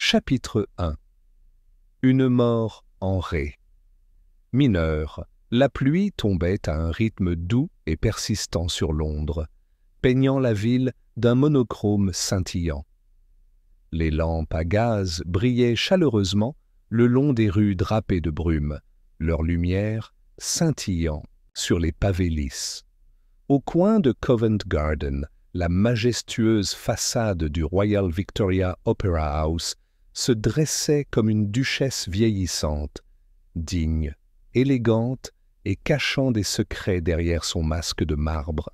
Chapitre 1. Une mort en ré. Mineur, la pluie tombait à un rythme doux et persistant sur Londres, peignant la ville d'un monochrome scintillant. Les lampes à gaz brillaient chaleureusement le long des rues drapées de brume, leur lumière scintillant sur les pavés lisses. Au coin de Covent Garden, la majestueuse façade du Royal Victoria Opera House se dressait comme une duchesse vieillissante, digne, élégante et cachant des secrets derrière son masque de marbre.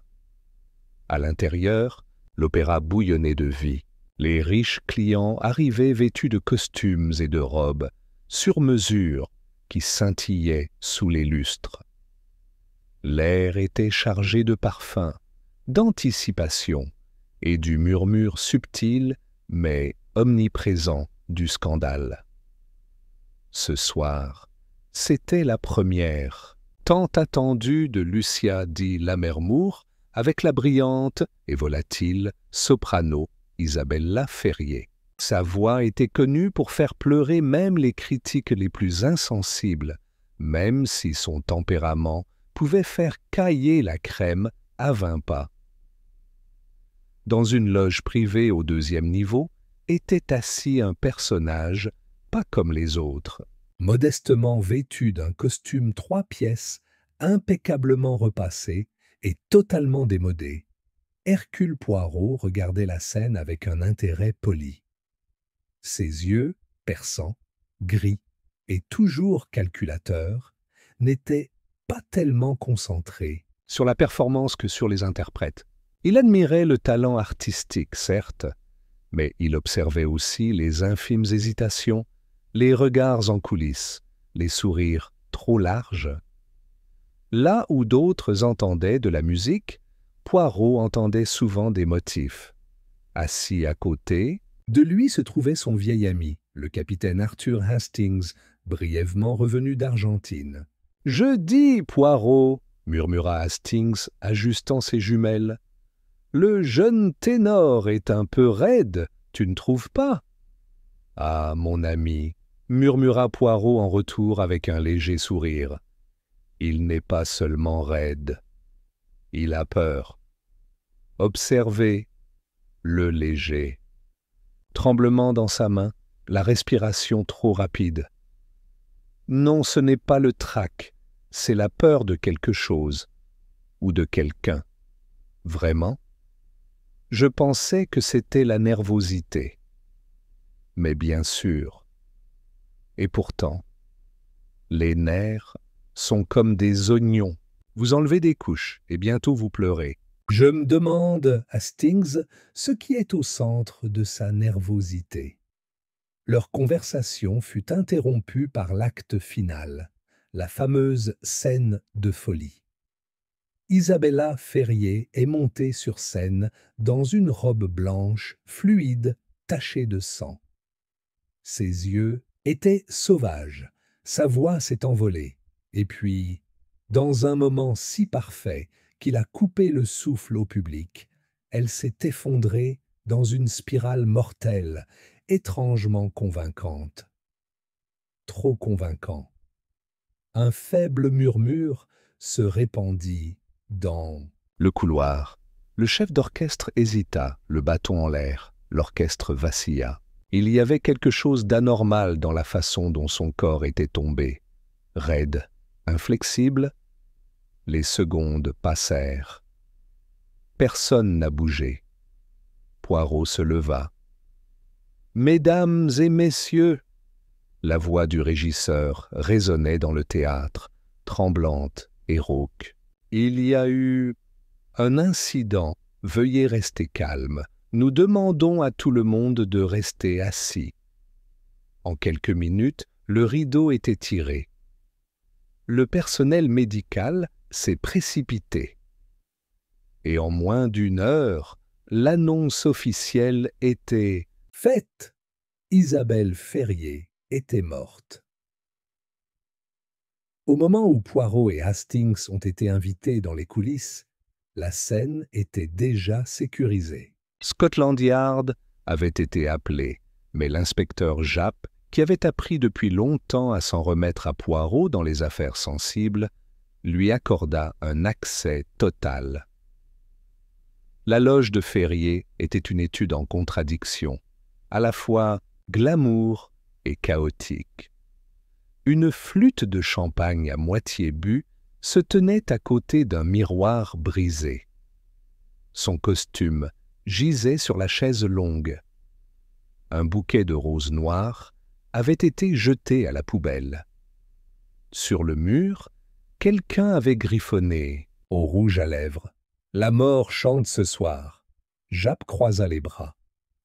À l'intérieur, l'opéra bouillonnait de vie. Les riches clients arrivaient vêtus de costumes et de robes, sur mesure, qui scintillaient sous les lustres. L'air était chargé de parfums, d'anticipation et du murmure subtil mais omniprésent du scandale. Ce soir, c'était la première, tant attendue de Lucia di Lammermoor avec la brillante et volatile soprano Isabella Ferrier. Sa voix était connue pour faire pleurer même les critiques les plus insensibles, même si son tempérament pouvait faire cailler la crème à 20 pas. Dans une loge privée au 2e niveau était assis un personnage pas comme les autres, modestement vêtu d'un costume 3 pièces, impeccablement repassé et totalement démodé. Hercule Poirot regardait la scène avec un intérêt poli. Ses yeux, perçants, gris et toujours calculateurs, n'étaient pas tellement concentrés sur la performance que sur les interprètes. Il admirait le talent artistique, certes, mais il observait aussi les infimes hésitations, les regards en coulisses, les sourires trop larges. Là où d'autres entendaient de la musique, Poirot entendait souvent des motifs. Assis à côté, de lui se trouvait son vieil ami, le capitaine Arthur Hastings, brièvement revenu d'Argentine. « Je dis, Poirot !» murmura Hastings, ajustant ses jumelles. « Le jeune ténor est un peu raide, tu ne trouves pas ?»« Ah, mon ami !» murmura Poirot en retour avec un léger sourire. « Il n'est pas seulement raide. Il a peur. Observez le léger. Tremblement dans sa main, la respiration trop rapide. Non, ce n'est pas le trac, c'est la peur de quelque chose ou de quelqu'un. Vraiment? Je pensais que c'était la nervosité. Mais bien sûr. Et pourtant, les nerfs sont comme des oignons. Vous enlevez des couches et bientôt vous pleurez. Je me demande, Hastings, ce qui est au centre de sa nervosité. Leur conversation fut interrompue par l'acte final, la fameuse scène de folie. Isabella Ferrier est montée sur scène dans une robe blanche, fluide, tachée de sang. Ses yeux étaient sauvages, sa voix s'est envolée, et puis, dans un moment si parfait qu'il a coupé le souffle au public, elle s'est effondrée dans une spirale mortelle, étrangement convaincante. Trop convaincant. Un faible murmure se répandit dans le couloir. Le chef d'orchestre hésita, le bâton en l'air. L'orchestre vacilla. Il y avait quelque chose d'anormal dans la façon dont son corps était tombé. Raide, inflexible, les secondes passèrent. Personne n'a bougé. Poirot se leva. « Mesdames et messieurs !» La voix du régisseur résonnait dans le théâtre, tremblante et rauque. « Il y a eu un incident. Veuillez rester calme. Nous demandons à tout le monde de rester assis. » En quelques minutes, le rideau était tiré. Le personnel médical s'est précipité. Et en moins d'1 heure, l'annonce officielle était faite. Isabelle Ferrier était morte. Au moment où Poirot et Hastings ont été invités dans les coulisses, la scène était déjà sécurisée. Scotland Yard avait été appelé. Mais l'inspecteur Japp, qui avait appris depuis longtemps à s'en remettre à Poirot dans les affaires sensibles, lui accorda un accès total. La loge de Ferrier était une étude en contradiction, à la fois glamour et chaotique. Une flûte de champagne à moitié bue se tenait à côté d'un miroir brisé. Son costume gisait sur la chaise longue. Un bouquet de roses noires avait été jeté à la poubelle. Sur le mur, quelqu'un avait griffonné, au rouge à lèvres. « La mort chante ce soir. » Japp croisa les bras.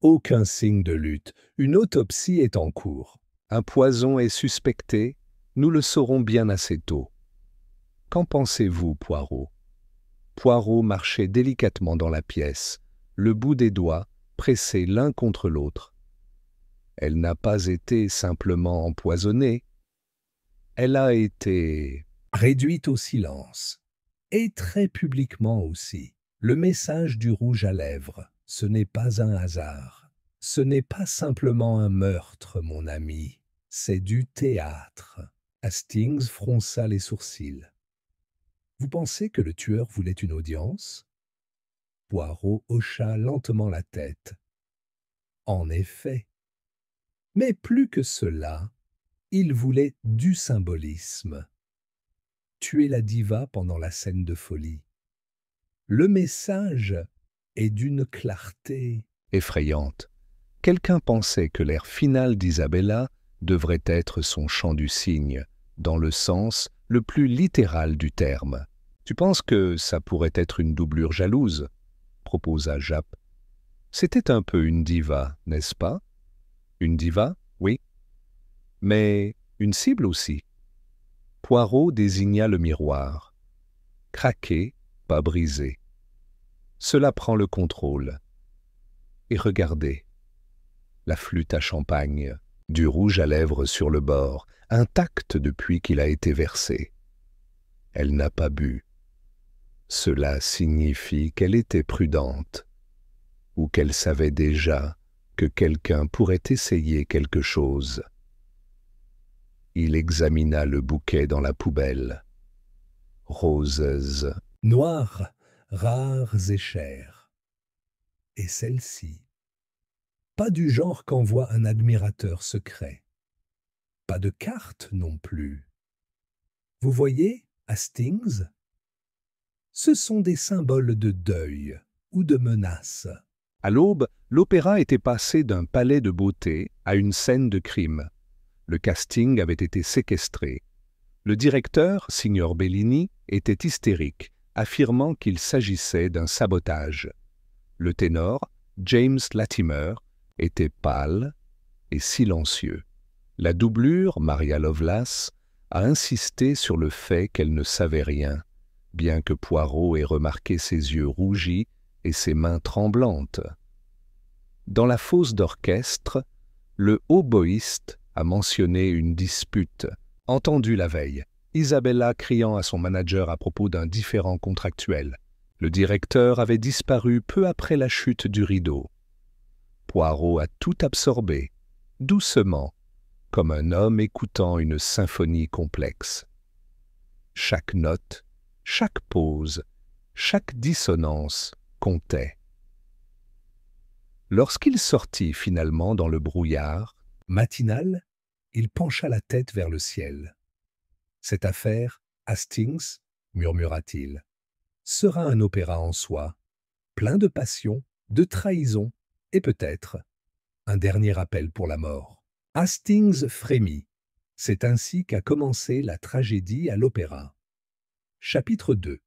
Aucun signe de lutte. Une autopsie est en cours. Un poison est suspecté. Nous le saurons bien assez tôt. Qu'en pensez-vous, Poirot? Poirot marchait délicatement dans la pièce, le bout des doigts pressés l'un contre l'autre. Elle n'a pas été simplement empoisonnée. Elle a été réduite au silence. Et très publiquement aussi. Le message du rouge à lèvres, ce n'est pas un hasard. Ce n'est pas simplement un meurtre, mon ami. C'est du théâtre. Hastings fronça les sourcils. Vous pensez que le tueur voulait une audience? Poirot hocha lentement la tête. En effet. Mais plus que cela, il voulait du symbolisme. Tuer la diva pendant la scène de folie. Le message est d'une clarté effrayante. Quelqu'un pensait que l'air final d'Isabella devrait être son chant du cygne, dans le sens le plus littéral du terme. « Tu penses que ça pourrait être une doublure jalouse ?» proposa Japp. « C'était un peu une diva, n'est-ce pas? » Une diva, oui. Mais une cible aussi. Poirot désigna le miroir. Craqué, pas brisé. Cela prend le contrôle. Et regardez. La flûte à champagne, du rouge à lèvres sur le bord, intacte depuis qu'il a été versé. Elle n'a pas bu. Cela signifie qu'elle était prudente, ou qu'elle savait déjà que quelqu'un pourrait essayer quelque chose. Il examina le bouquet dans la poubelle. Roses noires, rares et chères. Et celle-ci, pas du genre qu'envoie un admirateur secret. Pas de carte non plus. Vous voyez, Hastings? Ce sont des symboles de deuil ou de menace. À l'aube, l'opéra était passé d'un palais de beauté à une scène de crime. Le casting avait été séquestré. Le directeur, Signor Bellini, était hystérique, affirmant qu'il s'agissait d'un sabotage. Le ténor, James Latimer, était pâle et silencieux. La doublure, Maria Lovelace, a insisté sur le fait qu'elle ne savait rien, bien que Poirot ait remarqué ses yeux rougis et ses mains tremblantes. Dans la fosse d'orchestre, le hautboïste a mentionné une dispute, entendue la veille, Isabella criant à son manager à propos d'un différend contractuel. Le directeur avait disparu peu après la chute du rideau. Poirot a tout absorbé, doucement, comme un homme écoutant une symphonie complexe. Chaque note, chaque pause, chaque dissonance comptait. Lorsqu'il sortit finalement dans le brouillard matinal, il pencha la tête vers le ciel. « Cette affaire, Hastings, murmura-t-il, sera un opéra en soi, plein de passion, de trahison et peut-être un dernier appel pour la mort. » Hastings frémit. C'est ainsi qu'a commencé la tragédie à l'opéra. Chapitre 2.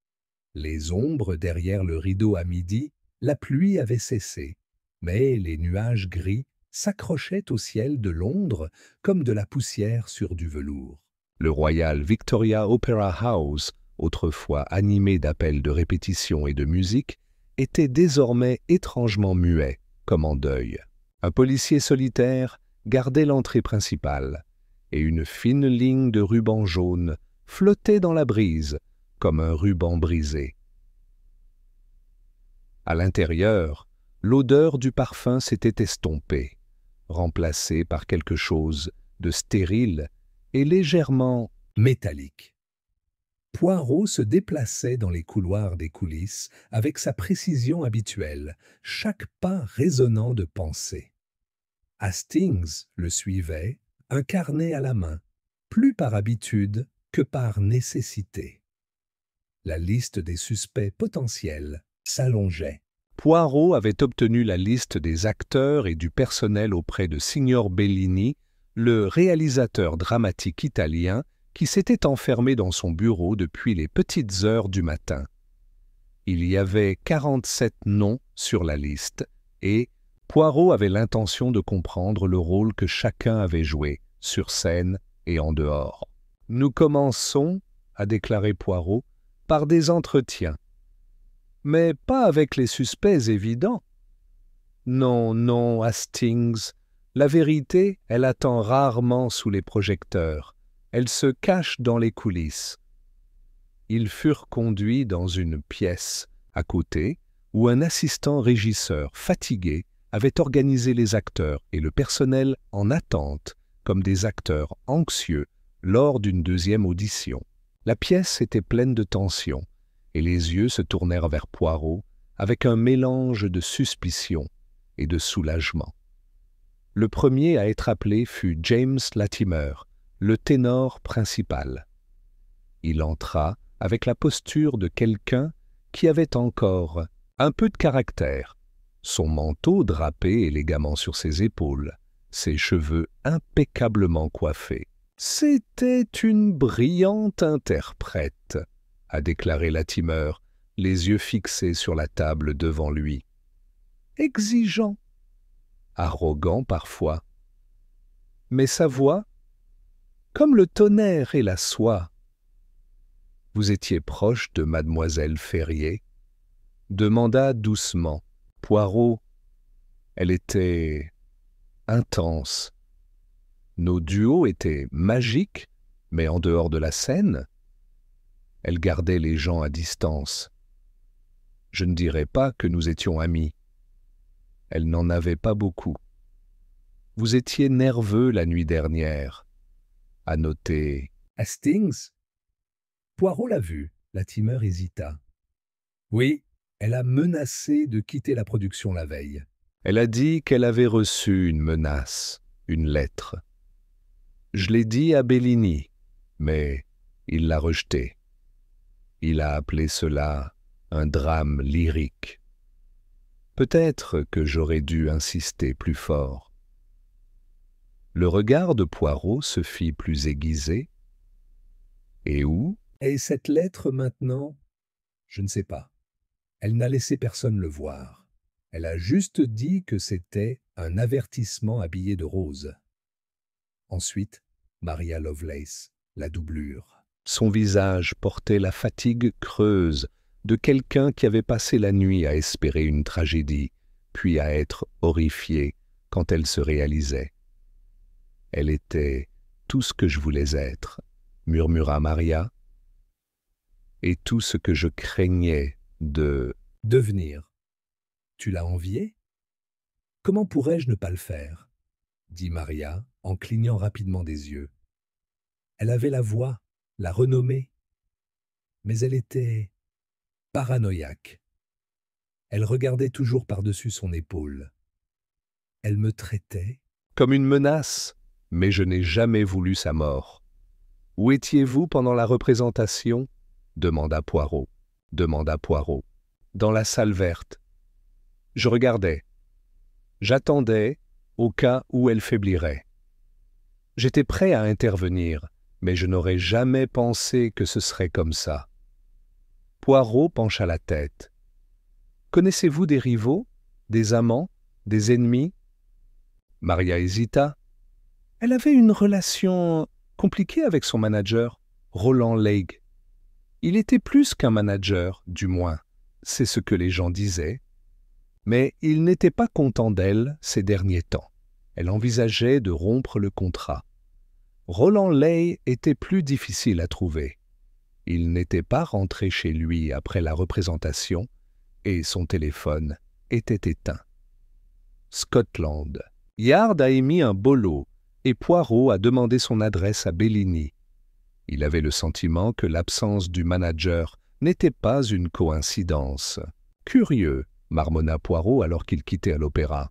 Les ombres derrière le rideau à midi, la pluie avait cessé, mais les nuages gris s'accrochaient au ciel de Londres comme de la poussière sur du velours. Le Royal Victoria Opera House, autrefois animé d'appels de répétition et de musique, était désormais étrangement muet, comme en deuil. Un policier solitaire gardait l'entrée principale, et une fine ligne de ruban jaune flottait dans la brise, comme un ruban brisé. À l'intérieur, l'odeur du parfum s'était estompée. remplacé par quelque chose de stérile et légèrement métallique. Poirot se déplaçait dans les couloirs des coulisses avec sa précision habituelle, chaque pas résonnant de pensée. Hastings le suivait, un carnet à la main, plus par habitude que par nécessité. La liste des suspects potentiels s'allongeait. Poirot avait obtenu la liste des acteurs et du personnel auprès de Signor Bellini, le réalisateur dramatique italien qui s'était enfermé dans son bureau depuis les petites heures du matin. Il y avait 47 noms sur la liste et Poirot avait l'intention de comprendre le rôle que chacun avait joué, sur scène et en dehors. « Nous commençons, » a déclaré Poirot, « par des entretiens. Mais pas avec les suspects évidents. Non, non, Hastings, la vérité, elle attend rarement sous les projecteurs. Elle se cache dans les coulisses. » Ils furent conduits dans une pièce, à côté, où un assistant régisseur fatigué avait organisé les acteurs et le personnel en attente, comme des acteurs anxieux lors d'une deuxième audition. La pièce était pleine de tension, et les yeux se tournèrent vers Poirot avec un mélange de suspicion et de soulagement. Le premier à être appelé fut James Latimer, le ténor principal. Il entra avec la posture de quelqu'un qui avait encore un peu de caractère, son manteau drapé élégamment sur ses épaules, ses cheveux impeccablement coiffés. « C'était une brillante interprète », a déclaré Latimer, les yeux fixés sur la table devant lui. « Exigeant, arrogant parfois, mais sa voix, comme le tonnerre et la soie. Vous étiez proche de mademoiselle Ferrier ?» demanda doucement Poirot. Elle était intense. Nos duos étaient magiques, mais en dehors de la scène, elle gardait les gens à distance. Je ne dirais pas que nous étions amis. Elle n'en avait pas beaucoup. Vous étiez nerveux la nuit dernière, a noté Hastings. Poirot l'a vu. Latimer hésita. Oui, elle a menacé de quitter la production la veille. Elle a dit qu'elle avait reçu une menace, une lettre. Je l'ai dit à Bellini, mais il l'a rejetée. Il a appelé cela un drame lyrique. Peut-être que j'aurais dû insister plus fort. Le regard de Poirot se fit plus aiguisé. Et où est cette lettre maintenant? Je ne sais pas. Elle n'a laissé personne le voir. Elle a juste dit que c'était un avertissement habillé de rose. Ensuite, Maria Lovelace, la doublure. Son visage portait la fatigue creuse de quelqu'un qui avait passé la nuit à espérer une tragédie, puis à être horrifié quand elle se réalisait. Elle était tout ce que je voulais être, murmura Maria, et tout ce que je craignais de devenir. Tu l'as enviée? Comment pourrais-je ne pas le faire? Dit Maria en clignant rapidement des yeux. Elle avait la voix, la renommée, mais elle était paranoïaque. Elle regardait toujours par-dessus son épaule. Elle me traitait comme une menace, mais je n'ai jamais voulu sa mort. Où étiez-vous pendant la représentation? Demanda Poirot. Dans la salle verte. Je regardais. J'attendais au cas où elle faiblirait. J'étais prêt à intervenir, mais je n'aurais jamais pensé que ce serait comme ça. Poirot pencha la tête. Connaissez-vous des rivaux, des amants, des ennemis? Maria hésita. Elle avait une relation compliquée avec son manager, Roland Legge. Il était plus qu'un manager, du moins, c'est ce que les gens disaient. Mais il n'était pas content d'elle ces derniers temps. Elle envisageait de rompre le contrat. Roland Legge était plus difficile à trouver. Il n'était pas rentré chez lui après la représentation et son téléphone était éteint. Scotland. Yard a émis un bolo et Poirot a demandé son adresse à Bellini. Il avait le sentiment que l'absence du manager n'était pas une coïncidence. Curieux, marmonna Poirot alors qu'il quittait à l'opéra.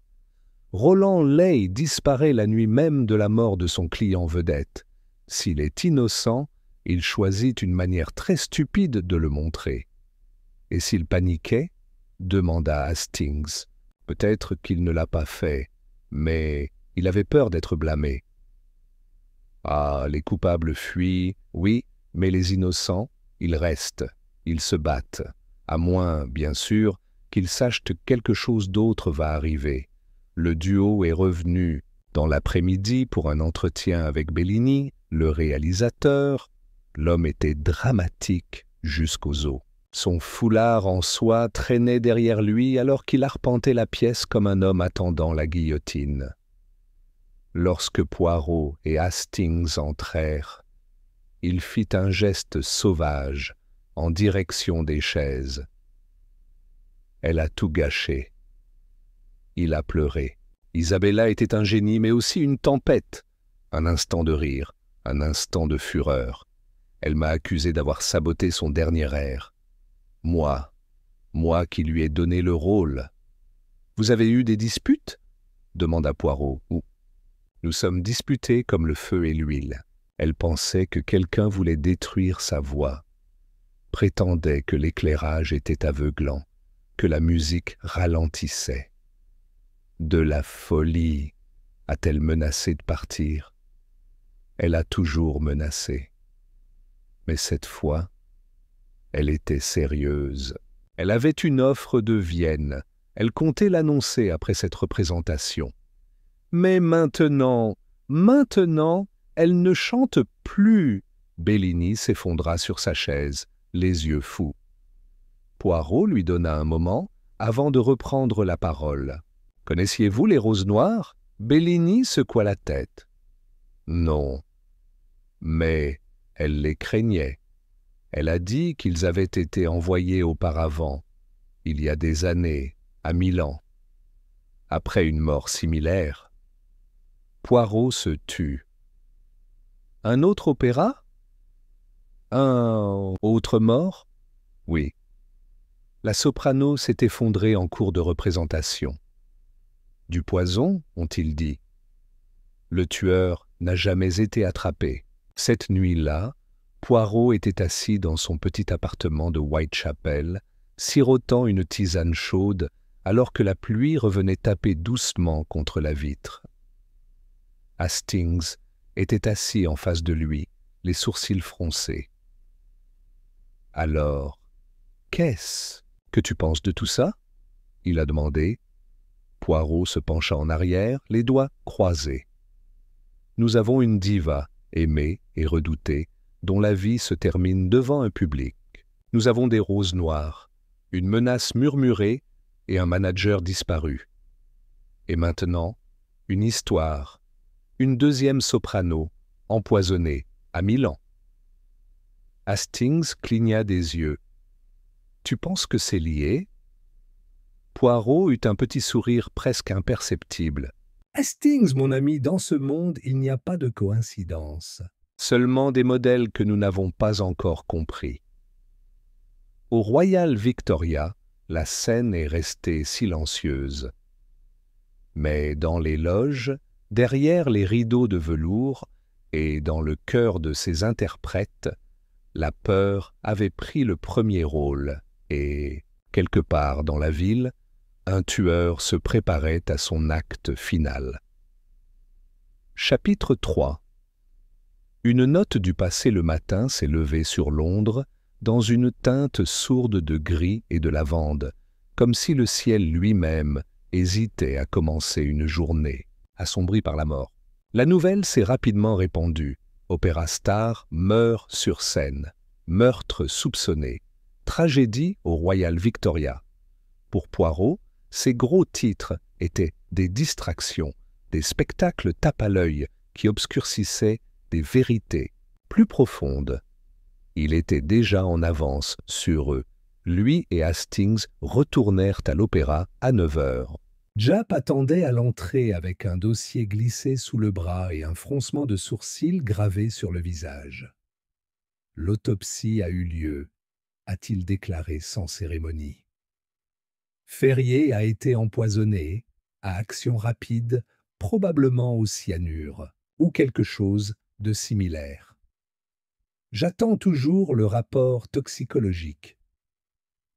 Roland Leigh disparaît la nuit même de la mort de son client vedette. S'il est innocent, il choisit une manière très stupide de le montrer. Et s'il paniquait? Demanda Hastings. Peut-être qu'il ne l'a pas fait, mais il avait peur d'être blâmé. Ah, les coupables fuient, oui, mais les innocents, ils restent, ils se battent, à moins, bien sûr, qu'ils sachent que quelque chose d'autre va arriver. Le duo est revenu dans l'après-midi pour un entretien avec Bellini, le réalisateur. L'homme était dramatique jusqu'aux os. Son foulard en soie traînait derrière lui alors qu'il arpentait la pièce comme un homme attendant la guillotine. Lorsque Poirot et Hastings entrèrent, il fit un geste sauvage en direction des chaises. Elle a tout gâché. Il a pleuré. Isabella était un génie, mais aussi une tempête. Un instant de rire, un instant de fureur. Elle m'a accusé d'avoir saboté son dernier air. Moi qui lui ai donné le rôle. « Vous avez eu des disputes ?» demanda Poirot. « Nous sommes disputés comme le feu et l'huile. » Elle pensait que quelqu'un voulait détruire sa voix, prétendait que l'éclairage était aveuglant, que la musique ralentissait. De la folie, a-t-elle menacé de partir? Elle a toujours menacé. Mais cette fois, elle était sérieuse. Elle avait une offre de Vienne. Elle comptait l'annoncer après cette représentation. Mais maintenant, elle ne chante plus. Bellini s'effondra sur sa chaise, les yeux fous. Poirot lui donna un moment avant de reprendre la parole. « Connaissiez-vous les Roses Noires ?» Bellini secoua la tête. « Non. » Mais elle les craignait. Elle a dit qu'ils avaient été envoyés auparavant, il y a des années, à Milan. Après une mort similaire, Poirot se tut. Un autre opéra? Un autre mort? Oui. La soprano s'est effondrée en cours de représentation. Du poison, ont-ils dit. Le tueur n'a jamais été attrapé. Cette nuit-là, Poirot était assis dans son petit appartement de Whitechapel, sirotant une tisane chaude alors que la pluie revenait taper doucement contre la vitre. Hastings était assis en face de lui, les sourcils froncés. « Alors, qu'est-ce que tu penses de tout ça ?» il a demandé. Poirot se pencha en arrière, les doigts croisés. « Nous avons une diva, aimée et redoutée, dont la vie se termine devant un public. Nous avons des roses noires, une menace murmurée et un manager disparu. Et maintenant, une histoire, une deuxième soprano, empoisonnée, à Milan. » Hastings cligna des yeux. « Tu penses que c'est lié ?» Poirot eut un petit sourire presque imperceptible. « Hastings, mon ami, dans ce monde, il n'y a pas de coïncidence. Seulement des modèles que nous n'avons pas encore compris. » Au Royal Victoria, la scène est restée silencieuse. Mais dans les loges, derrière les rideaux de velours et dans le cœur de ses interprètes, la peur avait pris le premier rôle et, quelque part dans la ville, un tueur se préparait à son acte final. Chapitre 3. Une note du passé le matin s'est levée sur Londres dans une teinte sourde de gris et de lavande, comme si le ciel lui-même hésitait à commencer une journée, assombrie par la mort. La nouvelle s'est rapidement répandue. Opéra star meurt sur scène. Meurtre soupçonné. Tragédie au Royal Victoria. Pour Poirot, ces gros titres étaient des distractions, des spectacles tape à l'œil qui obscurcissaient des vérités plus profondes. Il était déjà en avance sur eux. Lui et Hastings retournèrent à l'opéra à 9 heures. Jap attendait à l'entrée avec un dossier glissé sous le bras et un froncement de sourcils gravé sur le visage. L'autopsie a eu lieu, a-t-il déclaré sans cérémonie. Ferrier a été empoisonné, à action rapide, probablement au cyanure, ou quelque chose de similaire. J'attends toujours le rapport toxicologique.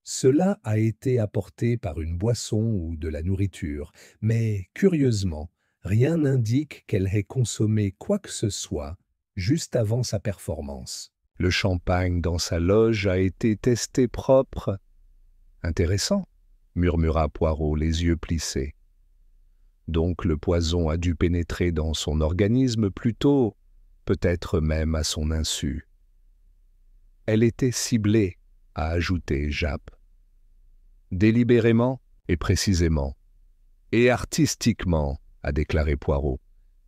Cela a été apporté par une boisson ou de la nourriture, mais curieusement, rien n'indique qu'elle ait consommé quoi que ce soit juste avant sa performance. Le champagne dans sa loge a été testé propre. Intéressant, murmura Poirot, les yeux plissés. Donc le poison a dû pénétrer dans son organisme plus tôt, peut-être même à son insu. Elle était ciblée, a ajouté Japp. Délibérément et précisément. Et artistiquement, a déclaré Poirot.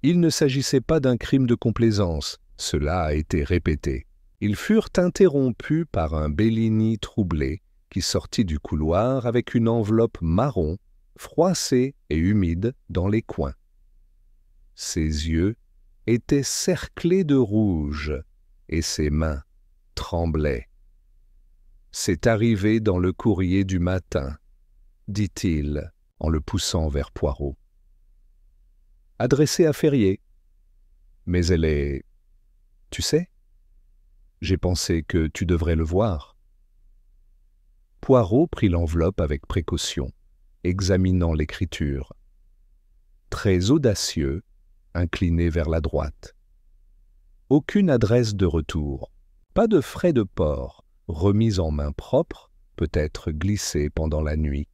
Il ne s'agissait pas d'un crime de complaisance, cela a été répété. Ils furent interrompus par un Bellini troublé qui sortit du couloir avec une enveloppe marron, froissée et humide dans les coins. Ses yeux étaient cerclés de rouge et ses mains tremblaient. « C'est arrivé dans le courrier du matin, » dit-il en le poussant vers Poirot. « Adressé à Ferrier. Mais elle est... Tu sais, j'ai pensé que tu devrais le voir. » Poirot prit l'enveloppe avec précaution, examinant l'écriture. Très audacieux, incliné vers la droite. Aucune adresse de retour, pas de frais de port, remis en main propre, peut-être glissé pendant la nuit.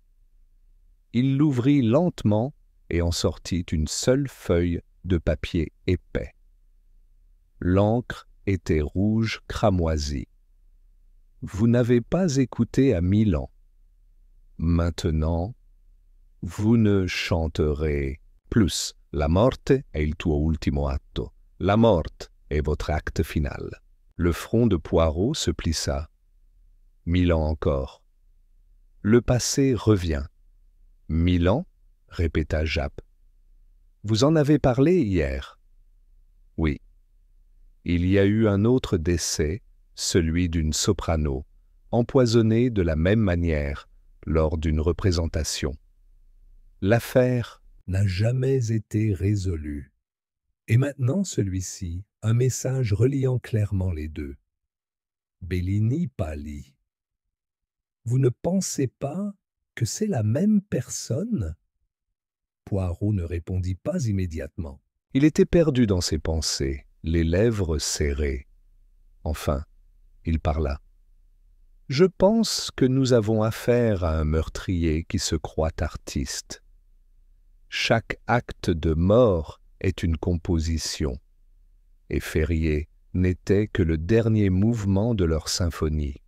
Il l'ouvrit lentement et en sortit une seule feuille de papier épais. L'encre était rouge cramoisi. Vous n'avez pas écouté à Milan. Maintenant, vous ne chanterez plus. La morte è il tuo ultimo atto. La morte est votre acte final. Le front de Poirot se plissa. Milan encore. Le passé revient. Milan, répéta Japp. Vous en avez parlé hier. Oui. Il y a eu un autre décès, celui d'une soprano, empoisonnée de la même manière lors d'une représentation. L'affaire n'a jamais été résolue. Et maintenant celui-ci, un message reliant clairement les deux. Bellini pâlit. Vous ne pensez pas que c'est la même personne? Poirot ne répondit pas immédiatement. Il était perdu dans ses pensées, les lèvres serrées. Enfin, il parla. « Je pense que nous avons affaire à un meurtrier qui se croit artiste. Chaque acte de mort est une composition, et Ferrier n'était que le dernier mouvement de leur symphonie. »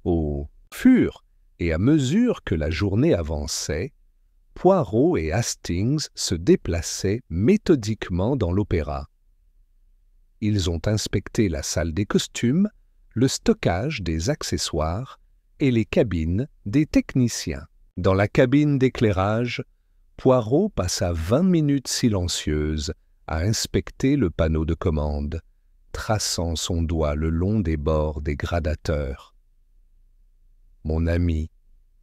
Au fur et à mesure que la journée avançait, Poirot et Hastings se déplaçaient méthodiquement dans l'opéra. Ils ont inspecté la salle des costumes, le stockage des accessoires et les cabines des techniciens. Dans la cabine d'éclairage, Poirot passa 20 minutes silencieuses à inspecter le panneau de commande, traçant son doigt le long des bords des gradateurs. « Mon ami,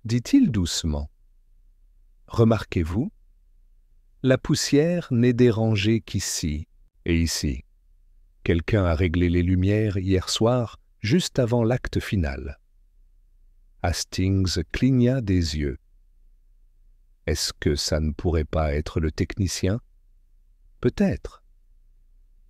dit-il doucement, remarquez-vous, la poussière n'est dérangée qu'ici et ici. Quelqu'un a réglé les lumières hier soir, juste avant l'acte final. » Hastings cligna des yeux. « Est-ce que ça ne pourrait pas être le technicien? Peut-être.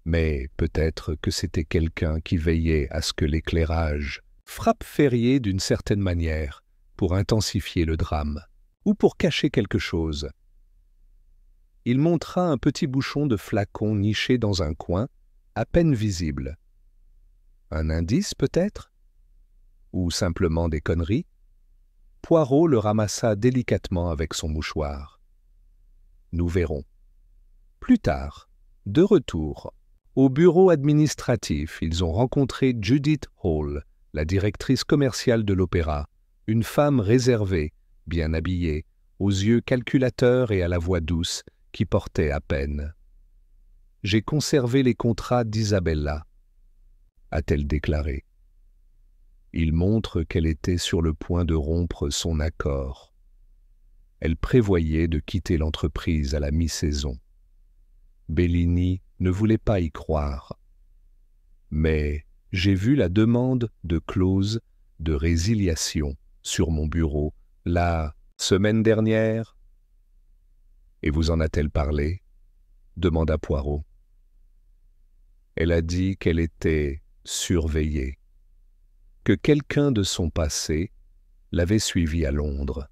Mais peut-être que c'était quelqu'un qui veillait à ce que l'éclairage frappe Ferrier d'une certaine manière pour intensifier le drame, ou pour cacher quelque chose. » Il montra un petit bouchon de flacon niché dans un coin, à peine visible. Un indice peut-être? Ou simplement des conneries? Poirot le ramassa délicatement avec son mouchoir. Nous verrons. Plus tard, de retour, au bureau administratif, ils ont rencontré Judith Hall, la directrice commerciale de l'opéra, une femme réservée, bien habillée, aux yeux calculateurs et à la voix douce qui portait à peine. « J'ai conservé les contrats d'Isabella », a-t-elle déclaré. Il montre qu'elle était sur le point de rompre son accord. Elle prévoyait de quitter l'entreprise à la mi-saison. Bellini ne voulait pas y croire. Mais j'ai vu la demande de clause de résiliation sur mon bureau la semaine dernière. Et vous en a-t-elle parlé? Demanda Poirot. Elle a dit qu'elle était surveillée, que quelqu'un de son passé l'avait suivie à Londres.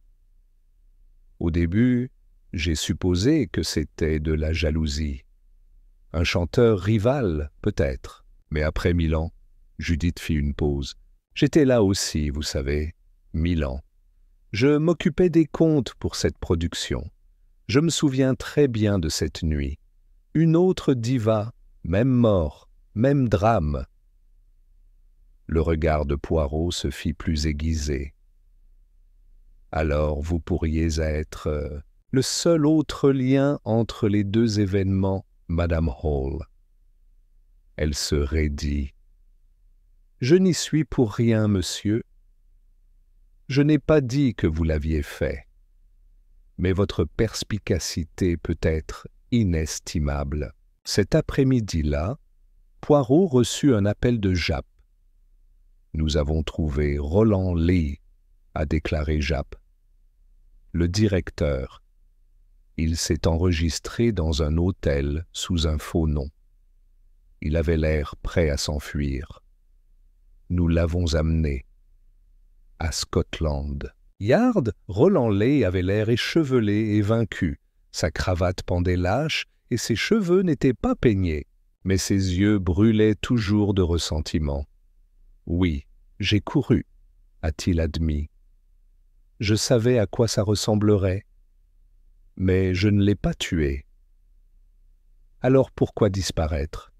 Au début, j'ai supposé que c'était de la jalousie. Un chanteur rival, peut-être. Mais après Milan, Judith fit une pause. J'étais là aussi, vous savez, Milan. Je m'occupais des comptes pour cette production. Je me souviens très bien de cette nuit. Une autre diva, même mort, même drame. Le regard de Poirot se fit plus aiguisé. Alors vous pourriez être le seul autre lien entre les deux événements, Madame Hall. Elle se raidit. « Je n'y suis pour rien, monsieur. Je n'ai pas dit que vous l'aviez fait. Mais votre perspicacité peut être inestimable. » Cet après-midi-là, Poirot reçut un appel de Japp. « Nous avons trouvé Roland Leigh », a déclaré Japp. Le directeur. Il s'est enregistré dans un hôtel sous un faux nom. Il avait l'air prêt à s'enfuir. Nous l'avons amené à Scotland Yard. Roland Leigh avait l'air échevelé et vaincu. Sa cravate pendait lâche et ses cheveux n'étaient pas peignés, mais ses yeux brûlaient toujours de ressentiment. « Oui, j'ai couru », a-t-il admis. « Je savais à quoi ça ressemblerait, mais je ne l'ai pas tué. »« Alors pourquoi disparaître ?»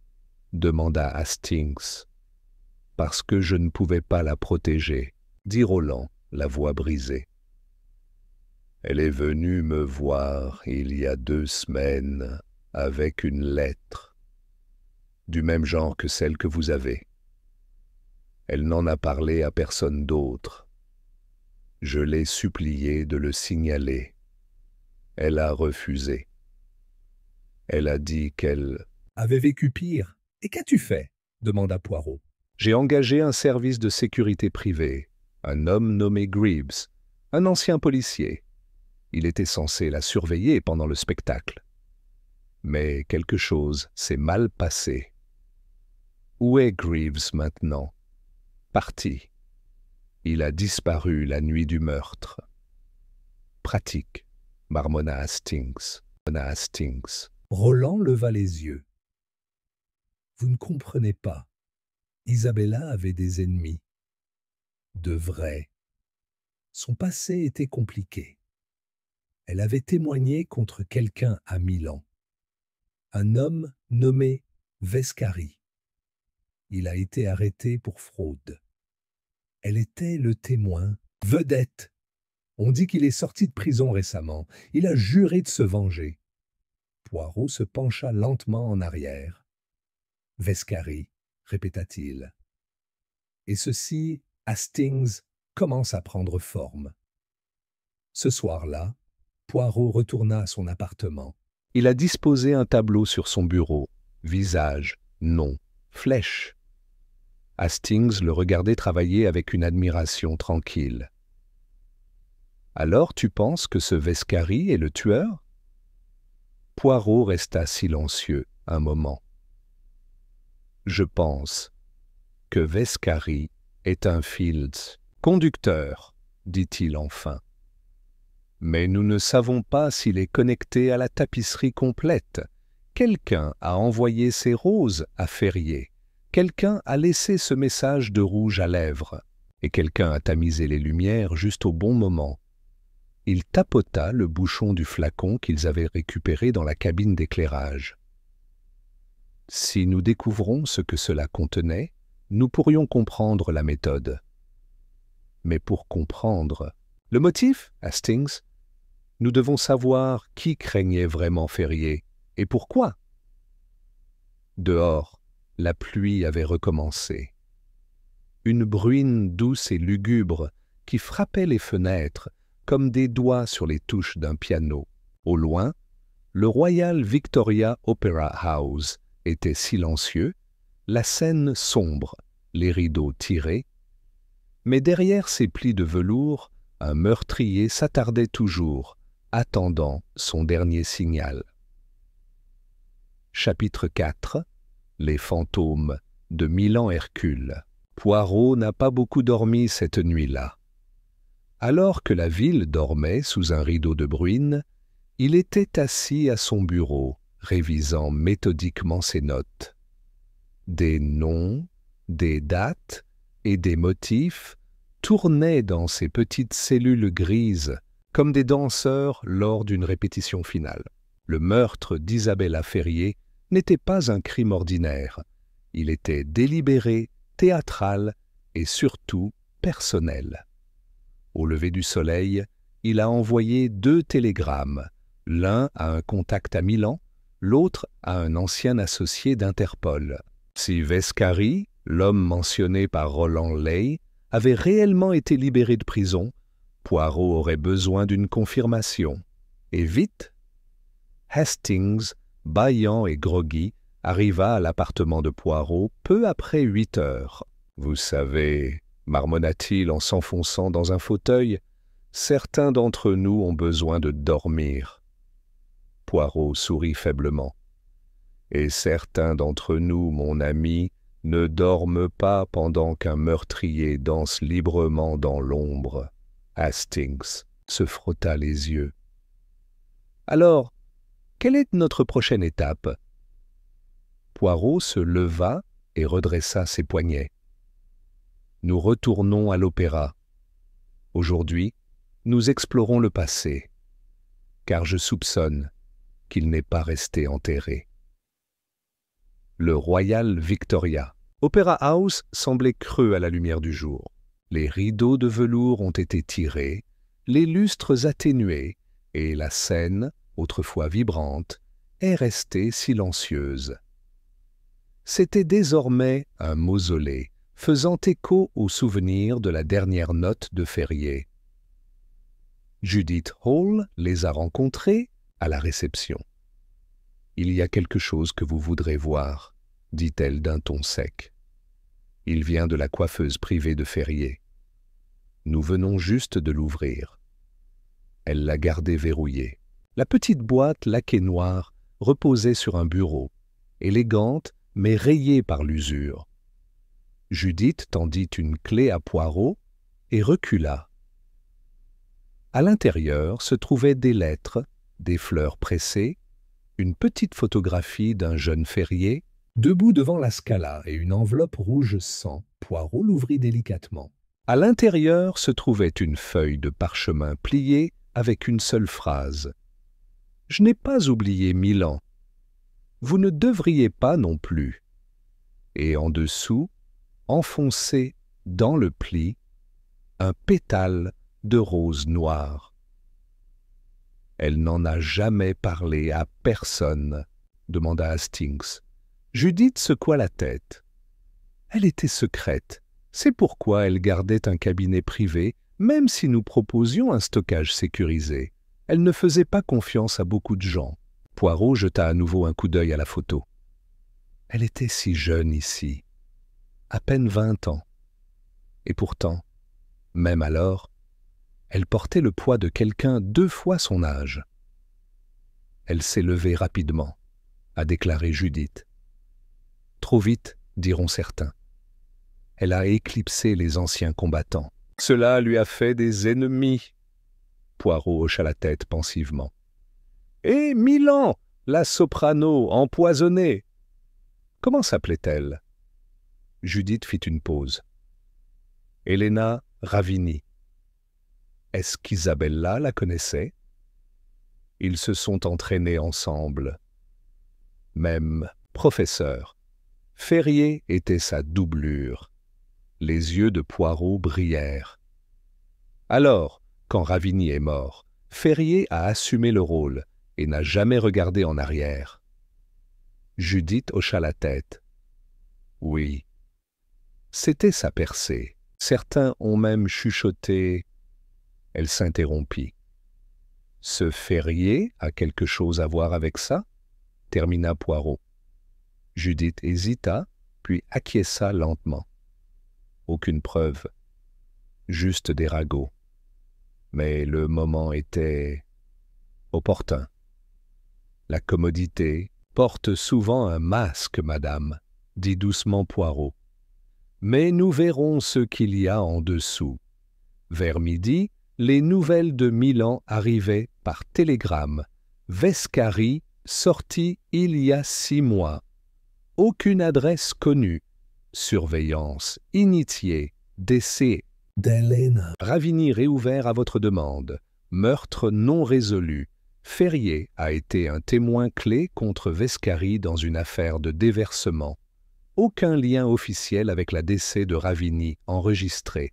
demanda Hastings. « Parce que je ne pouvais pas la protéger, » dit Roland, la voix brisée. « Elle est venue me voir il y a 2 semaines avec une lettre, du même genre que celle que vous avez. Elle n'en a parlé à personne d'autre. Je l'ai suppliée de le signaler. Elle a refusé. Elle a dit qu'elle avait vécu pire. « Et qu'as-tu fait ?» demanda Poirot. « J'ai engagé un service de sécurité privée, un homme nommé Greaves, un ancien policier. Il était censé la surveiller pendant le spectacle. Mais quelque chose s'est mal passé. Où est Greaves maintenant? Parti. Il a disparu la nuit du meurtre. » « Pratique, » marmonna Hastings. Roland leva les yeux. « Vous ne comprenez pas. Isabella avait des ennemis. De vrais. Son passé était compliqué. Elle avait témoigné contre quelqu'un à Milan. Un homme nommé Vescari. Il a été arrêté pour fraude. Elle était le témoin, vedette. On dit qu'il est sorti de prison récemment. Il a juré de se venger. » Poirot se pencha lentement en arrière. « Vescari, » répéta-t-il. Et ceci, Hastings, commence à prendre forme. Ce soir-là, Poirot retourna à son appartement. Il a disposé un tableau sur son bureau. Visage, nom, flèche. Hastings le regardait travailler avec une admiration tranquille. « Alors tu penses que ce Vescari est le tueur ?» Poirot resta silencieux un moment. « Je pense que Vescari est un Fields, conducteur, » dit-il enfin. « Mais nous ne savons pas s'il est connecté à la tapisserie complète. Quelqu'un a envoyé ces roses à Ferrier. Quelqu'un a laissé ce message de rouge à lèvres. Et quelqu'un a tamisé les lumières juste au bon moment. » Il tapota le bouchon du flacon qu'ils avaient récupéré dans la cabine d'éclairage. « Si nous découvrons ce que cela contenait, nous pourrions comprendre la méthode. » Mais pour comprendre... « Le motif, Hastings ? Nous devons savoir qui craignait vraiment Férié et pourquoi. Dehors, la pluie avait recommencé. Une bruine douce et lugubre qui frappait les fenêtres comme des doigts sur les touches d'un piano. Au loin, le Royal Victoria Opera House était silencieux, la scène sombre, les rideaux tirés, mais derrière ces plis de velours, un meurtrier s'attardait toujours, attendant son dernier signal. Chapitre 4. Les fantômes de Milan Hercule. Poirot n'a pas beaucoup dormi cette nuit-là. Alors que la ville dormait sous un rideau de bruine, il était assis à son bureau, révisant méthodiquement ses notes. Des noms, des dates et des motifs tournaient dans ces petites cellules grises comme des danseurs lors d'une répétition finale. Le meurtre d'Isabella Férié n'était pas un crime ordinaire. Il était délibéré, théâtral et surtout personnel. Au lever du soleil, il a envoyé 2 télégrammes, l'un à un contact à Milan, l'autre à un ancien associé d'Interpol. Si Vescari, l'homme mentionné par Roland Leigh, avait réellement été libéré de prison, Poirot aurait besoin d'une confirmation. Et vite. Hastings, bâillant et groggy, arriva à l'appartement de Poirot peu après 8 heures. « Vous savez, marmonna-t-il en s'enfonçant dans un fauteuil, certains d'entre nous ont besoin de dormir. » Poirot sourit faiblement. « Et certains d'entre nous, mon ami, ne dorment pas pendant qu'un meurtrier danse librement dans l'ombre. » Hastings se frotta les yeux. « Alors, quelle est notre prochaine étape ?» Poirot se leva et redressa ses poignets. « Nous retournons à l'opéra. Aujourd'hui, nous explorons le passé, car je soupçonne qu'il n'est pas resté enterré. » Le Royal Victoria. Opera House semblait creux à la lumière du jour. Les rideaux de velours ont été tirés, les lustres atténués, et la scène, autrefois vibrante, est restée silencieuse. C'était désormais un mausolée, faisant écho au souvenir de la dernière note de Férié. Judith Hall les a rencontrés à la réception. « Il y a quelque chose que vous voudrez voir, » dit-elle d'un ton sec. « Il vient de la coiffeuse privée de Férié. Nous venons juste de l'ouvrir. » Elle l'a gardé verrouillé. La petite boîte laquée noire reposait sur un bureau, élégante mais rayée par l'usure. Judith tendit une clé à Poirot et recula. À l'intérieur se trouvaient des lettres, des fleurs pressées, une petite photographie d'un jeune Férié, debout devant la Scala et une enveloppe rouge sang. Poirot l'ouvrit délicatement. À l'intérieur se trouvait une feuille de parchemin pliée avec une seule phrase. « Je n'ai pas oublié Milan. Vous ne devriez pas non plus. » Et en dessous, enfoncé dans le pli, un pétale de rose noire. « Elle n'en a jamais parlé à personne, » demanda Hastings. Judith secoua la tête. Elle était secrète. C'est pourquoi elle gardait un cabinet privé, même si nous proposions un stockage sécurisé. Elle ne faisait pas confiance à beaucoup de gens. Poirot jeta à nouveau un coup d'œil à la photo. Elle était si jeune ici, à peine 20 ans. Et pourtant, même alors, elle portait le poids de quelqu'un 2 fois son âge. Elle s'est levée rapidement, a déclaré Judith. Trop vite, diront certains. Elle a éclipsé les anciens combattants. Cela lui a fait des ennemis. Poirot hocha la tête pensivement. Et Milan, la soprano empoisonnée. Comment s'appelait-elle? Judith fit une pause. Elena Ravini. Est-ce qu'Isabella la connaissait? Ils se sont entraînés ensemble. Même professeur. Férié était sa doublure. Les yeux de Poirot brillèrent. Alors, quand Ravini est mort, Ferrier a assumé le rôle et n'a jamais regardé en arrière. Judith hocha la tête. Oui, c'était sa percée. Certains ont même chuchoté. Elle s'interrompit. Ce Ferrier a quelque chose à voir avec ça? Termina Poirot. Judith hésita, puis acquiesça lentement. Aucune preuve, juste des ragots. Mais le moment était opportun. La commodité porte souvent un masque, madame, dit doucement Poirot. Mais nous verrons ce qu'il y a en dessous. Vers midi, les nouvelles de Milan arrivaient par télégramme. Vescari sorti il y a 6 mois. Aucune adresse connue. Surveillance initiée. Décès d'Elena. Ravigny réouvert à votre demande. Meurtre non résolu. Ferrier a été un témoin clé contre Vescari dans une affaire de déversement. Aucun lien officiel avec la décès de Ravigny enregistré.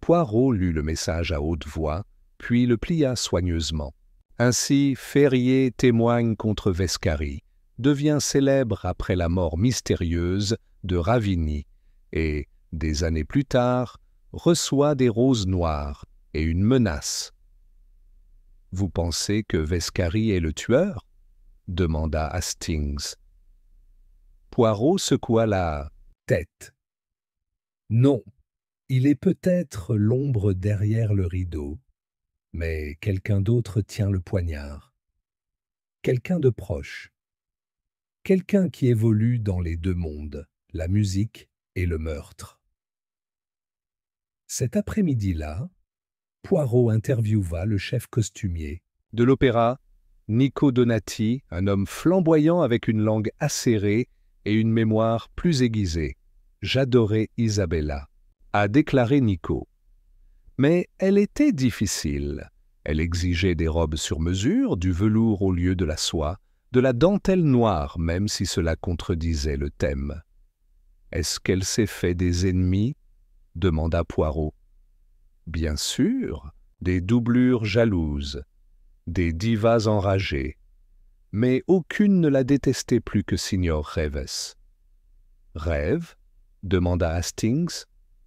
Poirot lut le message à haute voix, puis le plia soigneusement. Ainsi, Ferrier témoigne contre Vescari, devient célèbre après la mort mystérieuse de Ravigny et, des années plus tard, reçoit des roses noires et une menace. « Vous pensez que Vescari est le tueur ?» demanda Hastings. Poirot secoua la tête. « Non, il est peut-être l'ombre derrière le rideau, mais quelqu'un d'autre tient le poignard. Quelqu'un de proche. Quelqu'un qui évolue dans les 2 mondes, la musique et le meurtre. » Cet après-midi-là, Poirot interviewa le chef costumier de l'opéra, Nico Donati, un homme flamboyant avec une langue acérée et une mémoire plus aiguisée. « J'adorais Isabella », a déclaré Nico. Mais elle était difficile. Elle exigeait des robes sur mesure, du velours au lieu de la soie, de la dentelle noire, même si cela contredisait le thème. « Est-ce qu'elle s'est fait des ennemis ?» demanda Poirot. « Bien sûr, des doublures jalouses, des divas enragées, mais aucune ne la détestait plus que Signor Rêves. »« Rêve ?» demanda Hastings.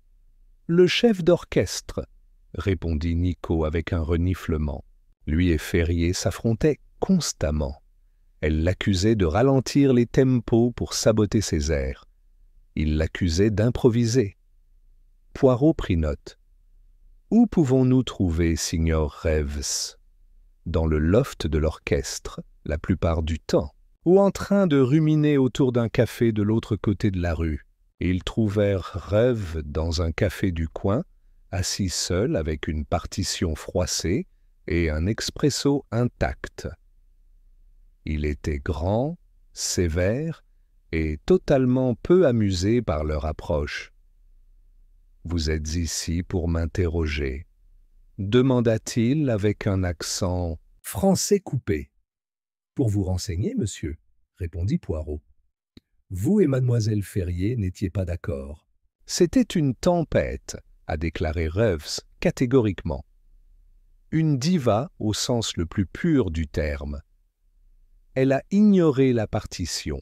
« Le chef d'orchestre, » répondit Nico avec un reniflement. Lui et Ferrier s'affrontaient constamment. Elle l'accusait de ralentir les tempos pour saboter ses airs. Il l'accusait d'improviser. Poirot prit note. « Où pouvons-nous trouver Signor Rêves ? Dans le loft de l'orchestre, la plupart du temps, ou en train de ruminer autour d'un café de l'autre côté de la rue. Ils trouvèrent Rêve dans un café du coin, assis seul avec une partition froissée et un expresso intact. Il était grand, sévère et totalement peu amusé par leur approche. « Vous êtes ici pour m'interroger ?» demanda-t-il avec un accent français coupé. « Pour vous renseigner, monsieur, » répondit Poirot. « Vous et mademoiselle Ferrier n'étiez pas d'accord. »« C'était une tempête, » a déclaré Rêves catégoriquement. « Une diva au sens le plus pur du terme. Elle a ignoré la partition,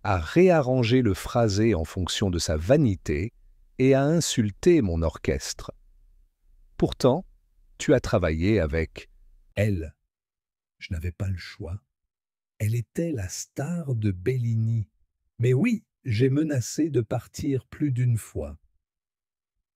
a réarrangé le phrasé en fonction de sa vanité et a insulté mon orchestre. Pourtant, tu as travaillé avec elle. Je n'avais pas le choix. Elle était la star de Bellini. Mais oui, j'ai menacé de partir plus d'une fois.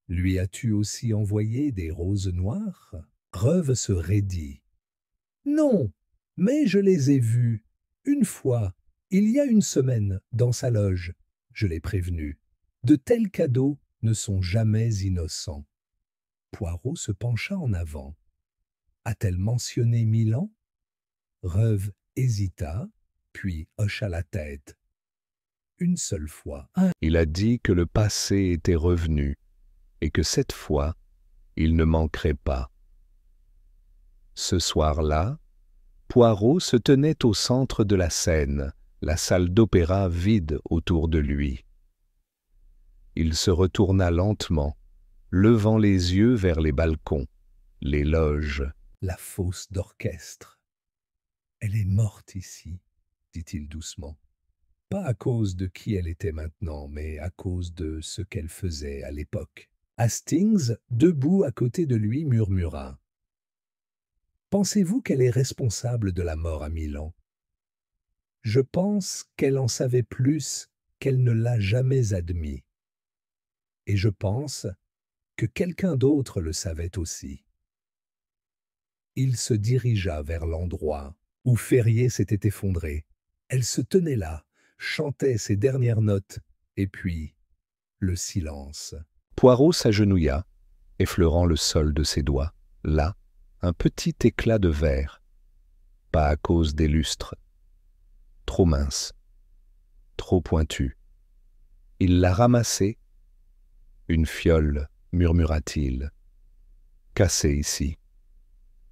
Lui as-tu aussi envoyé des roses noires ? » Rêve se raidit. « Non, mais je les ai vues, une fois, il y a 1 semaine, dans sa loge. Je l'ai prévenu. De tels cadeaux ne sont jamais innocents. » Poirot se pencha en avant. « A-t-elle mentionné Milan ?» Rêve hésita, puis hocha la tête. « Une seule fois. » Il a dit que le passé était revenu et que cette fois, il ne manquerait pas. Ce soir-là, Poirot se tenait au centre de la scène, la salle d'opéra vide autour de lui. Il se retourna lentement, levant les yeux vers les balcons, les loges, la fosse d'orchestre. Elle est morte ici, dit-il doucement. Pas à cause de qui elle était maintenant, mais à cause de ce qu'elle faisait à l'époque. Hastings, debout à côté de lui, murmura. Pensez-vous qu'elle est responsable de la mort à Milan? Je pense qu'elle en savait plus qu'elle ne l'a jamais admis. Et je pense que quelqu'un d'autre le savait aussi. Il se dirigea vers l'endroit où Ferrier s'était effondré. Elle se tenait là, chantait ses dernières notes, et puis le silence. Poirot s'agenouilla, effleurant le sol de ses doigts. Là, un petit éclat de verre. Pas à cause des lustres. Trop mince, trop pointu. Il l'a ramassé. Une fiole, murmura-t-il. Cassée ici.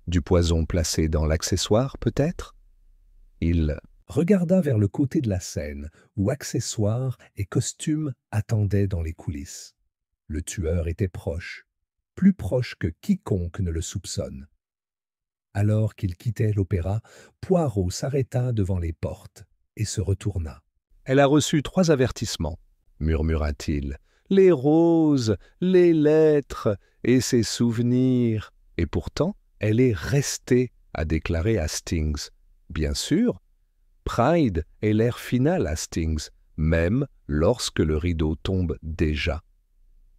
Du poison placé dans l'accessoire, peut-être? Il regarda vers le côté de la scène, où accessoires et costumes attendaient dans les coulisses. Le tueur était proche, plus proche que quiconque ne le soupçonne. Alors qu'il quittait l'opéra, Poirot s'arrêta devant les portes et se retourna. « Elle a reçu 3 avertissements, murmura-t-il. Les roses, les lettres et ses souvenirs. Et pourtant, elle est restée, a déclaré Hastings. Bien sûr, Pride est l'air final, Hastings, même lorsque le rideau tombe déjà.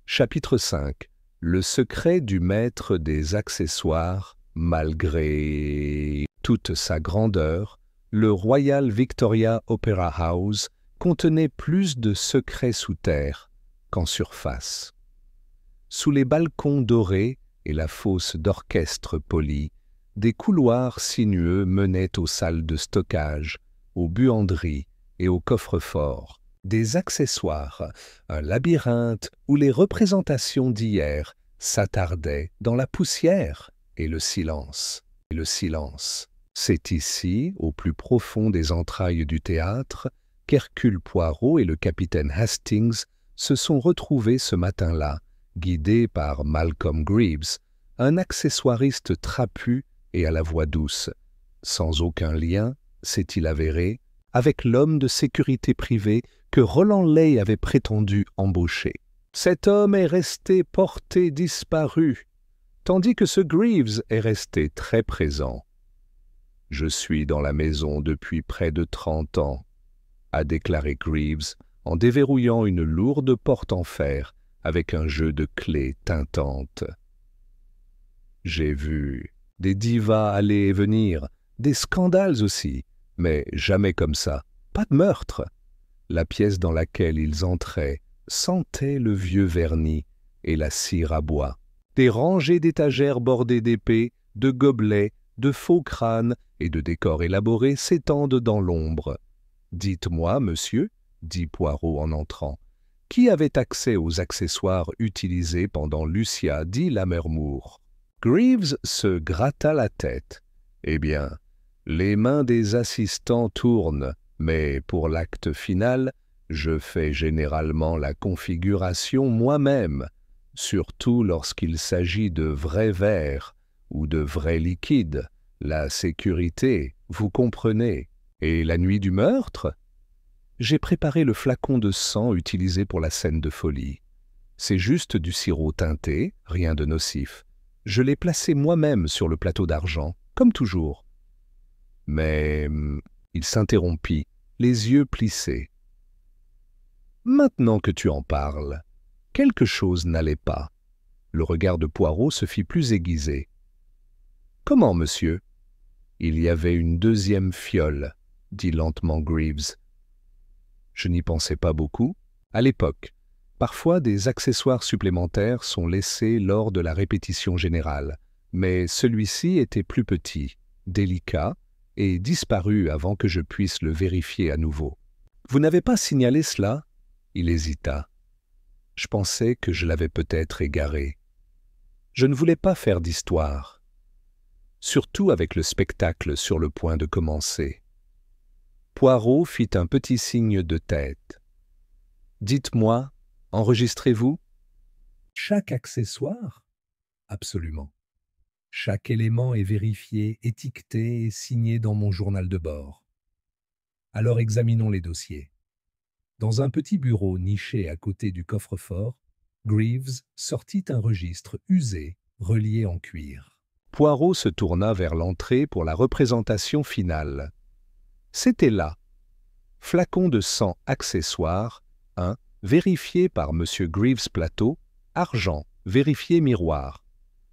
Chapitre 5. Le secret du maître des accessoires, malgré toute sa grandeur, le Royal Victoria Opera House contenait plus de secrets sous terre qu'en surface. Sous les balcons dorés et la fosse d'orchestre polie, des couloirs sinueux menaient aux salles de stockage, aux buanderies et aux coffres-forts. Des accessoires, un labyrinthe où les représentations d'hier s'attardaient dans la poussière et le silence. C'est ici, au plus profond des entrailles du théâtre, qu'Hercule Poirot et le capitaine Hastings se sont retrouvés ce matin-là, guidés par Malcolm Greaves, un accessoiriste trapu et à la voix douce, sans aucun lien, s'est-il avéré, avec l'homme de sécurité privée que Roland Leigh avait prétendu embaucher. Cet homme est resté porté disparu, tandis que ce Greaves est resté très présent. « Je suis dans la maison depuis près de 30 ans, a déclaré Greaves en déverrouillant une lourde porte en fer avec un jeu de clés tintantes. J'ai vu des divas aller et venir, des scandales aussi, mais jamais comme ça, pas de meurtre. La pièce dans laquelle ils entraient sentait le vieux vernis et la cire à bois. Des rangées d'étagères bordées d'épées, de gobelets, de faux crânes et de décors élaborés s'étendent dans l'ombre. « Dites-moi, monsieur, » dit Poirot en entrant, « qui avait accès aux accessoires utilisés pendant Lucia dit Lammermoor ?» Greaves se gratta la tête. « Eh bien, les mains des assistants tournent, mais pour l'acte final, je fais généralement la configuration moi-même, surtout lorsqu'il s'agit de vrais verres ou de vrais liquides. La sécurité, vous comprenez. Et la nuit du meurtre? J'ai préparé le flacon de sang utilisé pour la scène de folie. C'est juste du sirop teinté, rien de nocif. Je l'ai placé moi-même sur le plateau d'argent, comme toujours. Mais il s'interrompit, les yeux plissés. Maintenant que tu en parles, quelque chose n'allait pas. Le regard de Poirot se fit plus aiguisé. Comment, monsieur? Il y avait une 2e fiole, dit lentement Greaves. Je n'y pensais pas beaucoup. À l'époque, parfois des accessoires supplémentaires sont laissés lors de la répétition générale, mais celui-ci était plus petit, délicat, et disparu avant que je puisse le vérifier à nouveau. Vous n'avez pas signalé cela? Il hésita. Je pensais que je l'avais peut-être égaré. Je ne voulais pas faire d'histoire, surtout avec le spectacle sur le point de commencer. Poirot fit un petit signe de tête. « Dites-moi, enregistrez-vous » ? « Chaque accessoire ? » « Absolument. » Chaque élément est vérifié, étiqueté et signé dans mon journal de bord. Alors examinons les dossiers. Dans un petit bureau niché à côté du coffre-fort, Greaves sortit un registre usé, relié en cuir. Poirot se tourna vers l'entrée pour la représentation finale. C'était là. Flacon de sang accessoire, 1, vérifié par M. Greaves Plateau, argent, vérifié miroir.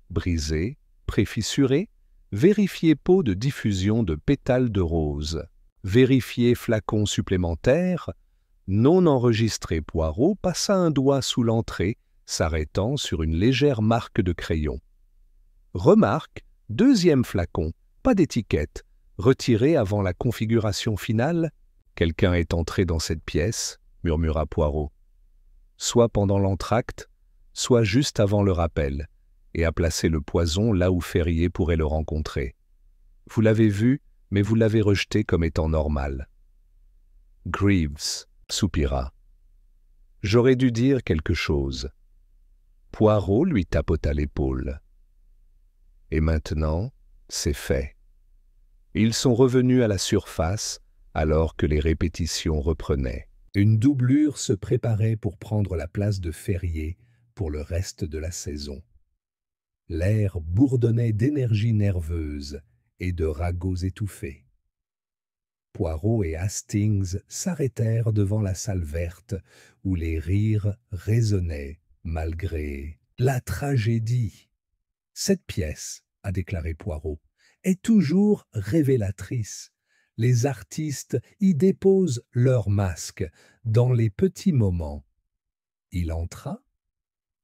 Brisé, préfissuré, vérifié pot de diffusion de pétales de rose. Vérifié flacon supplémentaire, non enregistré. Poirot passa un doigt sous l'entrée, s'arrêtant sur une légère marque de crayon. Remarque, deuxième flacon, pas d'étiquette, retiré avant la configuration finale. Quelqu'un est entré dans cette pièce, murmura Poirot. Soit pendant l'entracte, soit juste avant le rappel, et a placé le poison là où Ferrier pourrait le rencontrer. Vous l'avez vu, mais vous l'avez rejeté comme étant normal. Greaves soupira. J'aurais dû dire quelque chose. Poirot lui tapota l'épaule. Et maintenant, c'est fait. Ils sont revenus à la surface alors que les répétitions reprenaient. Une doublure se préparait pour prendre la place de Ferrier pour le reste de la saison. L'air bourdonnait d'énergie nerveuse et de ragots étouffés. Poirot et Hastings s'arrêtèrent devant la salle verte où les rires résonnaient malgré la tragédie. Cette pièce, a déclaré Poirot, est toujours révélatrice. Les artistes y déposent leurs masques dans les petits moments. Il entra.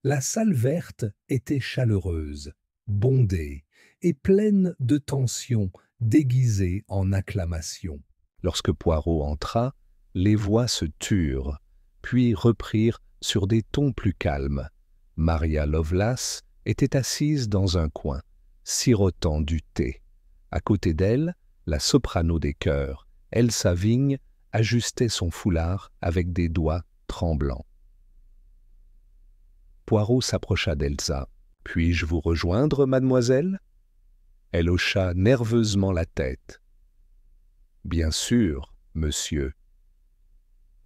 La salle verte était chaleureuse, bondée et pleine de tension déguisée en acclamation. Lorsque Poirot entra, les voix se turent, puis reprirent sur des tons plus calmes. Maria Lovelace était assise dans un coin, sirotant du thé. À côté d'elle, la soprano des chœurs, Elsa Vigne, ajustait son foulard avec des doigts tremblants. Poirot s'approcha d'Elsa. « Puis-je vous rejoindre, mademoiselle ?» Elle hocha nerveusement la tête. « Bien sûr, monsieur. »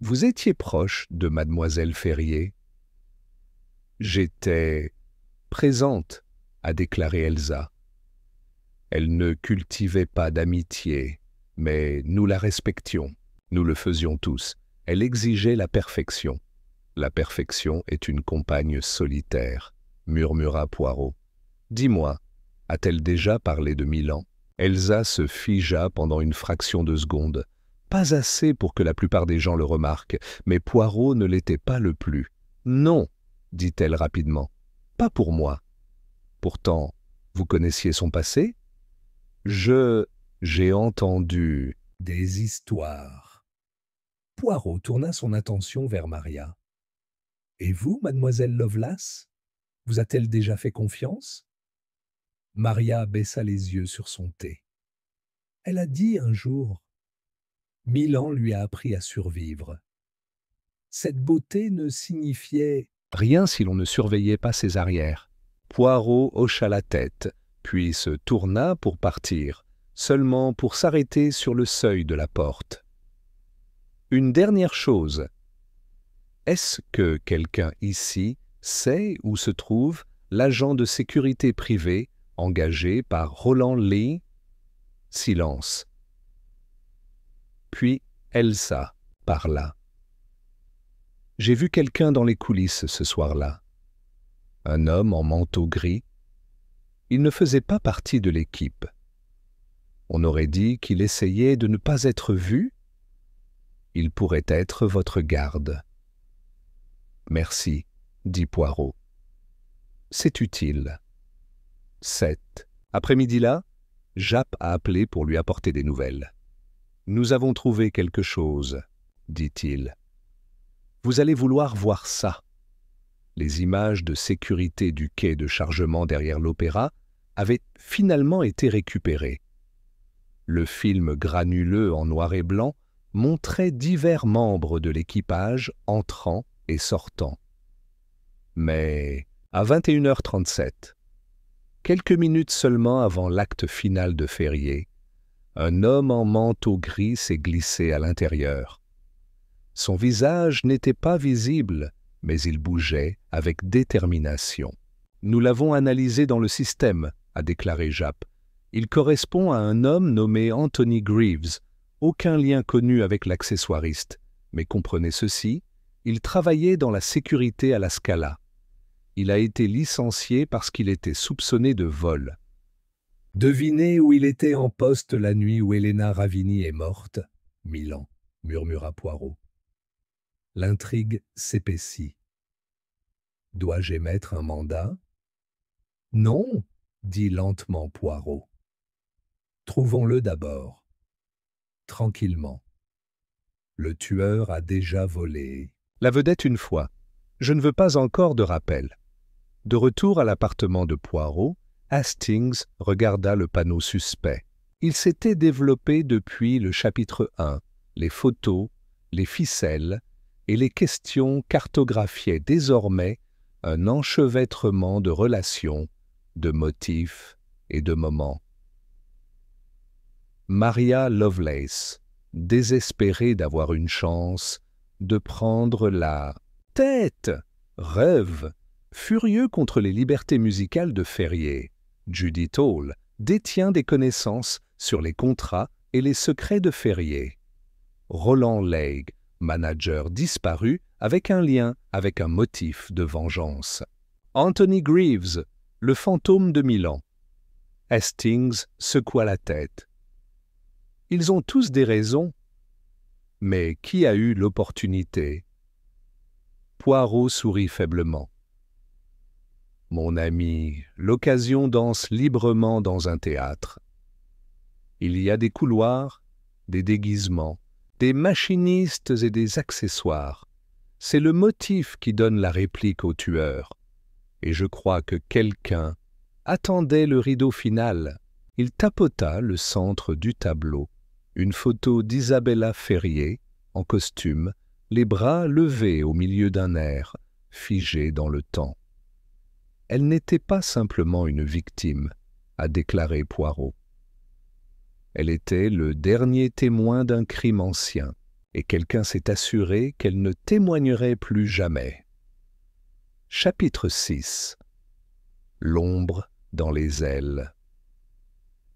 « Vous étiez proche de mademoiselle Ferrier ?»« J'étais présente, » a déclaré Elsa. Elle ne cultivait pas d'amitié, mais nous la respections. Nous le faisions tous. Elle exigeait la perfection. La perfection est une compagne solitaire, murmura Poirot. Dis-moi, a-t-elle déjà parlé de Milan? Elsa se figea pendant une fraction de seconde. Pas assez pour que la plupart des gens le remarquent, mais Poirot ne l'était pas le plus. Non, dit-elle rapidement, pas pour moi. Pourtant, vous connaissiez son passé? J'ai entendu des histoires. Poirot tourna son attention vers Maria. Et vous, mademoiselle Lovelace, vous a-t-elle déjà fait confiance? Maria baissa les yeux sur son thé. Elle a dit un jour, Milan lui a appris à survivre. Cette beauté ne signifiait rien si l'on ne surveillait pas ses arrières. Poirot hocha la tête, puis se tourna pour partir, seulement pour s'arrêter sur le seuil de la porte. Une dernière chose. Est-ce que quelqu'un ici sait où se trouve l'agent de sécurité privée engagé par Roland Lee? Silence. Puis Elsa parla. J'ai vu quelqu'un dans les coulisses ce soir-là. Un homme en manteau gris. Il ne faisait pas partie de l'équipe. On aurait dit qu'il essayait de ne pas être vu. Il pourrait être votre garde. Merci, dit Poirot. C'est utile. 7. Après-midi-là, Japp a appelé pour lui apporter des nouvelles. Nous avons trouvé quelque chose, dit-il. Vous allez vouloir voir ça. Les images de sécurité du quai de chargement derrière l'opéra avaient finalement été récupérées. Le film granuleux en noir et blanc montrait divers membres de l'équipage entrant et sortant. Mais à 21h37, quelques minutes seulement avant l'acte final de Ferrier, un homme en manteau gris s'est glissé à l'intérieur. Son visage n'était pas visible, mais il bougeait avec détermination. « Nous l'avons analysé dans le système », a déclaré Japp. « Il correspond à un homme nommé Anthony Greaves, aucun lien connu avec l'accessoiriste. Mais comprenez ceci, il travaillait dans la sécurité à la Scala. Il a été licencié parce qu'il était soupçonné de vol. Devinez où il était en poste la nuit où Elena Ravini est morte. Milan, murmura Poirot. L'intrigue s'épaissit. Dois-je émettre un mandat? Non, dit lentement Poirot. Trouvons-le d'abord. Tranquillement. Le tueur a déjà volé. La vedette une fois. Je ne veux pas encore de rappel. De retour à l'appartement de Poirot, Hastings regarda le panneau suspect. Il s'était développé depuis le chapitre 1. Les photos, les ficelles et les questions cartographiaient désormais un enchevêtrement de relations, de motifs et de moments. Maria Lovelace, désespérée d'avoir une chance, de prendre la tête, rêve, furieux contre les libertés musicales de Ferrier. Judith Hall détient des connaissances sur les contrats et les secrets de Ferrier. Roland Legge, manager disparu avec un lien, avec un motif de vengeance. Anthony Greaves, le fantôme de Milan. Hastings secoua la tête. Ils ont tous des raisons. Mais qui a eu l'opportunité? Poirot sourit faiblement. Mon ami, l'occasion danse librement dans un théâtre. Il y a des couloirs, des déguisements, des machinistes et des accessoires. C'est le motif qui donne la réplique au tueur. Et je crois que quelqu'un attendait le rideau final. Il tapota le centre du tableau. Une photo d'Isabella Ferrier, en costume, les bras levés au milieu d'un air, figé dans le temps. Elle n'était pas simplement une victime, a déclaré Poirot. Elle était le dernier témoin d'un crime ancien, et quelqu'un s'est assuré qu'elle ne témoignerait plus jamais. Chapitre 6. L'ombre dans les ailes.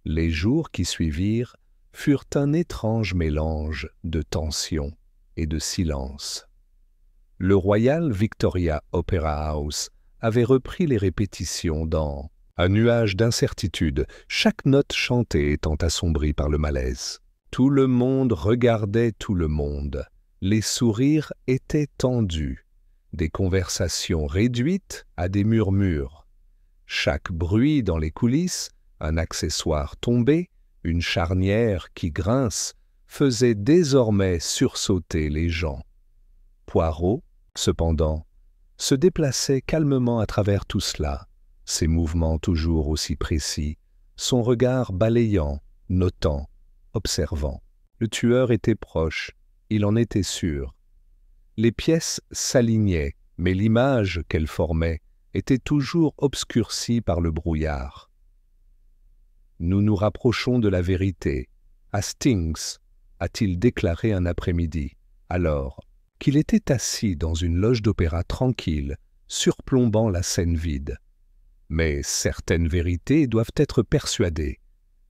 Les jours qui suivirent furent un étrange mélange de tension et de silence. Le Royal Victoria Opera House avait repris les répétitions dans un nuage d'incertitude, chaque note chantée étant assombrie par le malaise. Tout le monde regardait tout le monde. Les sourires étaient tendus, des conversations réduites à des murmures. Chaque bruit dans les coulisses, un accessoire tombé, une charnière qui grince, faisait désormais sursauter les gens. Poirot, cependant, se déplaçait calmement à travers tout cela, ses mouvements toujours aussi précis, son regard balayant, notant, observant. Le tueur était proche, il en était sûr. Les pièces s'alignaient, mais l'image qu'elles formaient était toujours obscurcie par le brouillard. Nous nous rapprochons de la vérité. Hastings, a-t-il déclaré un après-midi, alors qu'il était assis dans une loge d'opéra tranquille, surplombant la scène vide. Mais certaines vérités doivent être persuadées.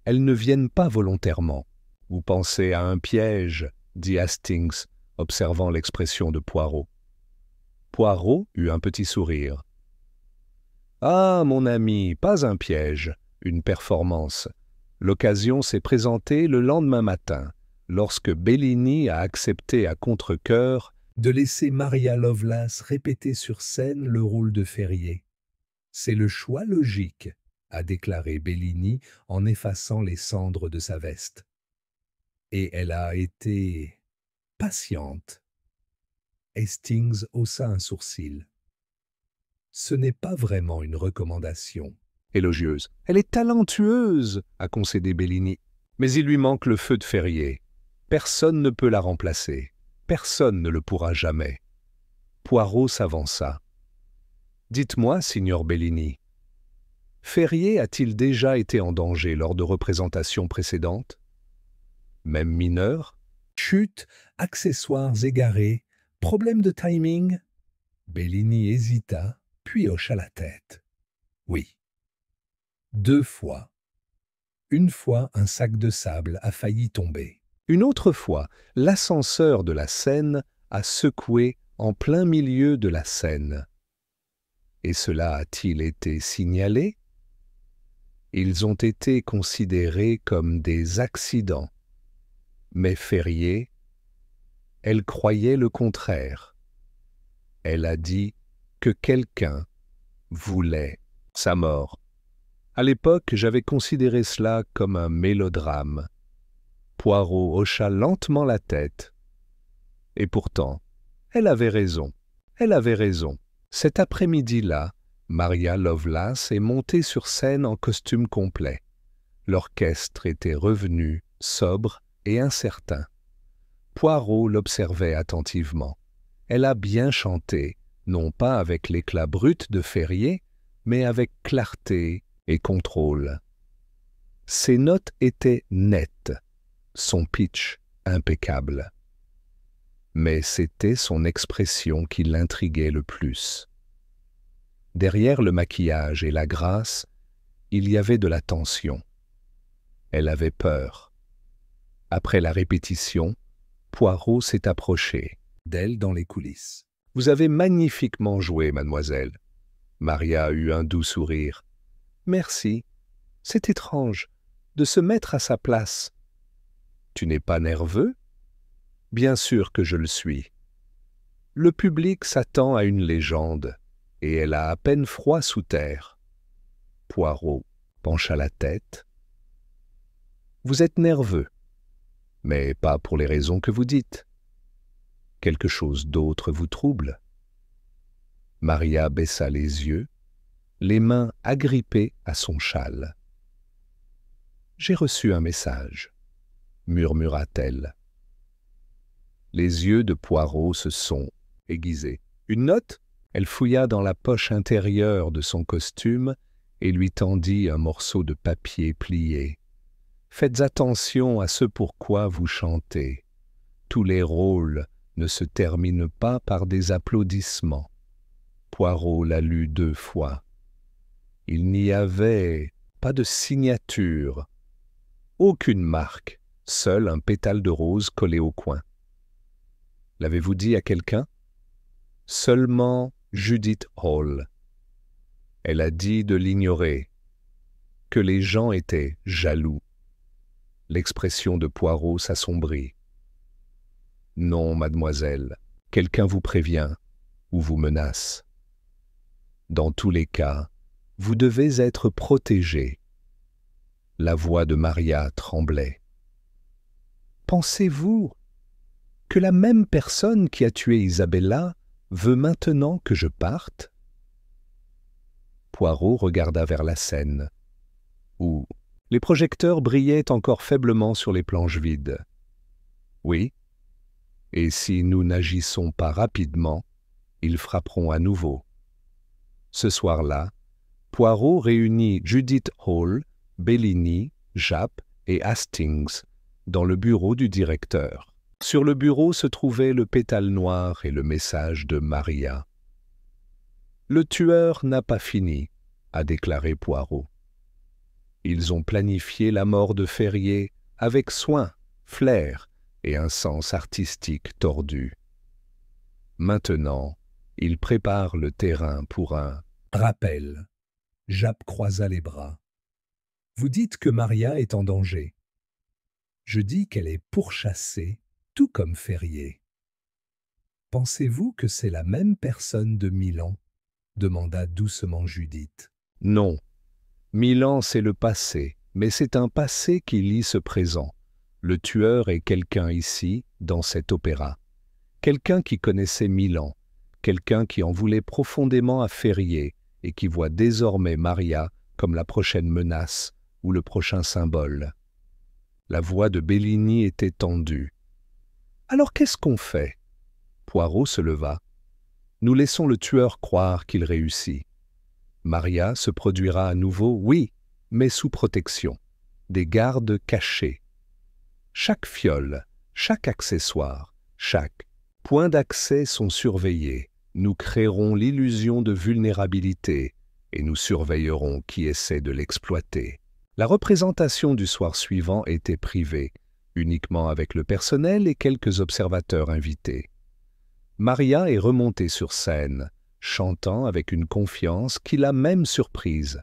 Elles ne viennent pas volontairement. Vous pensez à un piège, dit Hastings, observant l'expression de Poirot. Poirot eut un petit sourire. Ah, mon ami, pas un piège, une performance. L'occasion s'est présentée le lendemain matin, lorsque Bellini a accepté à contre-cœur de laisser Maria Lovelace répéter sur scène le rôle de Ferrier. C'est le choix logique, a déclaré Bellini en effaçant les cendres de sa veste. Et elle a été patiente. Hastings haussa un sourcil. Ce n'est pas vraiment une recommandation. Élogieuse. Elle est talentueuse, a concédé Bellini. Mais il lui manque le feu de Ferrier. Personne ne peut la remplacer. Personne ne le pourra jamais. Poirot s'avança. Dites-moi, signor Bellini. Ferrier a-t-il déjà été en danger lors de représentations précédentes? Même mineur? Chute, accessoires égarés, problème de timing? Bellini hésita, puis hocha la tête. Oui. 2 fois. Une fois, un sac de sable a failli tomber. Une autre fois, l'ascenseur de la Seine a secoué en plein milieu de la Seine. Et cela a-t-il été signalé? Ils ont été considérés comme des accidents. Mais Ferrier, elle croyait le contraire. Elle a dit que quelqu'un voulait sa mort. À l'époque, j'avais considéré cela comme un mélodrame. Poirot hocha lentement la tête. Et pourtant, elle avait raison. Elle avait raison. Cet après-midi-là, Maria Lovelace est montée sur scène en costume complet. L'orchestre était revenu, sobre et incertain. Poirot l'observait attentivement. Elle a bien chanté, non pas avec l'éclat brut de Ferrier, mais avec clarté et contrôle. Ses notes étaient nettes, son pitch impeccable. Mais c'était son expression qui l'intriguait le plus. Derrière le maquillage et la grâce, il y avait de la tension. Elle avait peur. Après la répétition, Poirot s'est approché d'elle dans les coulisses. « Vous avez magnifiquement joué, mademoiselle. » Maria eut un doux sourire. « Merci. C'est étrange de se mettre à sa place. »« Tu n'es pas nerveux ?»« Bien sûr que je le suis. Le public s'attend à une légende, et elle a à peine froid sous terre. » Poirot pencha la tête. « Vous êtes nerveux, mais pas pour les raisons que vous dites. Quelque chose d'autre vous trouble ?» Maria baissa les yeux, les mains agrippées à son châle. « J'ai reçu un message, » murmura-t-elle. Les yeux de Poirot se sont aiguisés. « Une note ?» Elle fouilla dans la poche intérieure de son costume et lui tendit un morceau de papier plié. « Faites attention à ce pourquoi vous chantez. Tous les rôles ne se terminent pas par des applaudissements. » Poirot la lut 2 fois. Il n'y avait pas de signature, aucune marque, seul un pétale de rose collé au coin. « L'avez-vous dit à quelqu'un ?»« Seulement Judith Hall. » Elle a dit de l'ignorer, que les gens étaient jaloux. L'expression de Poirot s'assombrit. « Non, mademoiselle, quelqu'un vous prévient ou vous menace. Dans tous les cas, vous devez être protégée. » La voix de Maria tremblait. « Pensez-vous que la même personne qui a tué Isabella veut maintenant que je parte ?» Poirot regarda vers la scène, où les projecteurs brillaient encore faiblement sur les planches vides. « Oui, et si nous n'agissons pas rapidement, ils frapperont à nouveau. » Ce soir-là, Poirot réunit Judith Hall, Bellini, Japp et Hastings dans le bureau du directeur. Sur le bureau se trouvait le pétale noir et le message de Maria. « Le tueur n'a pas fini, » a déclaré Poirot. Ils ont planifié la mort de Ferrier avec soin, flair et un sens artistique tordu. Maintenant, ils préparent le terrain pour un rappel. Japp croisa les bras. Vous dites que Maria est en danger. Je dis qu'elle est pourchassée, tout comme Ferrier. Pensez-vous que c'est la même personne de Milan? Demanda doucement Judith. Non. Milan, c'est le passé, mais c'est un passé qui lie ce présent. Le tueur est quelqu'un ici, dans cet opéra. Quelqu'un qui connaissait Milan, quelqu'un qui en voulait profondément à Ferrier et qui voit désormais Maria comme la prochaine menace ou le prochain symbole. La voix de Bellini était tendue. « Alors qu'est-ce qu'on fait ?» Poirot se leva. « Nous laissons le tueur croire qu'il réussit. Maria se produira à nouveau, oui, mais sous protection. Des gardes cachés. Chaque fiole, chaque accessoire, chaque point d'accès sont surveillés. Nous créerons l'illusion de vulnérabilité et nous surveillerons qui essaie de l'exploiter. La représentation du soir suivant était privée, uniquement avec le personnel et quelques observateurs invités. Maria est remontée sur scène, chantant avec une confiance qui l'a même surprise.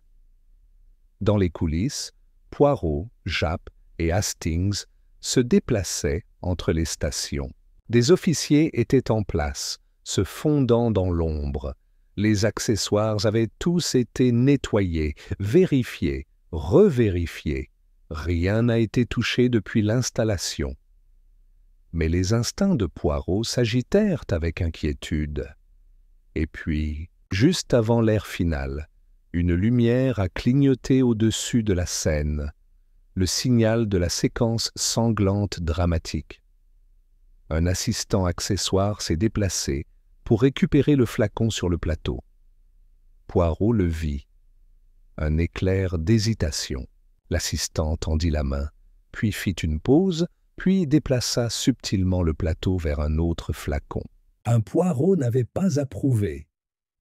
Dans les coulisses, Poirot, Japp et Hastings se déplaçaient entre les stations. Des officiers étaient en place, se fondant dans l'ombre. Les accessoires avaient tous été nettoyés, vérifiés, revérifiés. Rien n'a été touché depuis l'installation. Mais les instincts de Poirot s'agitèrent avec inquiétude. Et puis, juste avant l'heure finale, une lumière a clignoté au-dessus de la scène, le signal de la séquence sanglante dramatique. Un assistant accessoire s'est déplacé pour récupérer le flacon sur le plateau. Poirot le vit. Un éclair d'hésitation. L'assistant tendit la main, puis fit une pause, puis déplaça subtilement le plateau vers un autre flacon. Un Poirot n'avait pas approuvé.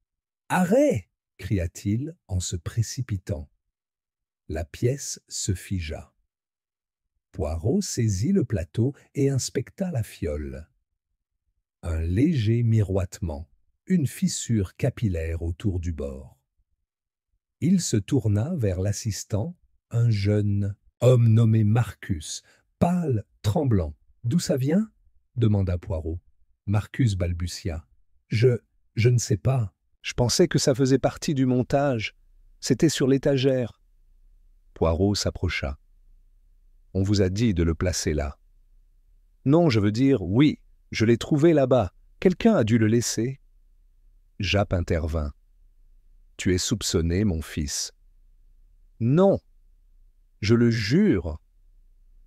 « Arrêt !» cria-t-il en se précipitant. La pièce se figea. Poirot saisit le plateau et inspecta la fiole. Un léger miroitement, une fissure capillaire autour du bord. Il se tourna vers l'assistant, un jeune homme nommé Marcus, pâle, tremblant. « D'où ça vient ?» demanda Poirot. Marcus balbutia. « Je ne sais pas. » « Je pensais que ça faisait partie du montage. C'était sur l'étagère. » Poirot s'approcha. « On vous a dit de le placer là. »« Non, je veux dire, oui, je l'ai trouvé là-bas. Quelqu'un a dû le laisser. » Japp intervint. « Tu es soupçonné, mon fils. »« Non, je le jure.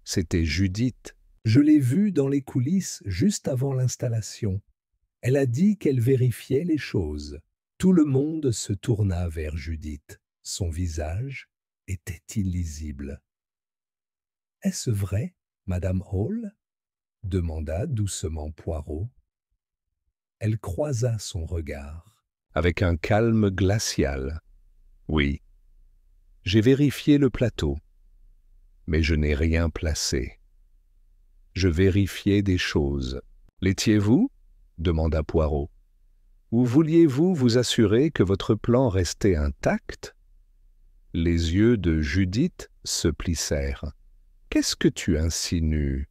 C'était Judith. »« Je l'ai vue dans les coulisses juste avant l'installation. Elle a dit qu'elle vérifiait les choses. » Tout le monde se tourna vers Judith. Son visage était illisible. « Est-ce vrai, Madame Hall ?» demanda doucement Poirot. Elle croisa son regard. Avec un calme glacial. « Oui, j'ai vérifié le plateau, mais je n'ai rien placé. Je vérifiais des choses. L'étiez-vous » demanda Poirot. Ou vouliez-vous vous assurer que votre plan restait intact? Les yeux de Judith se plissèrent. Qu'est-ce que tu insinues?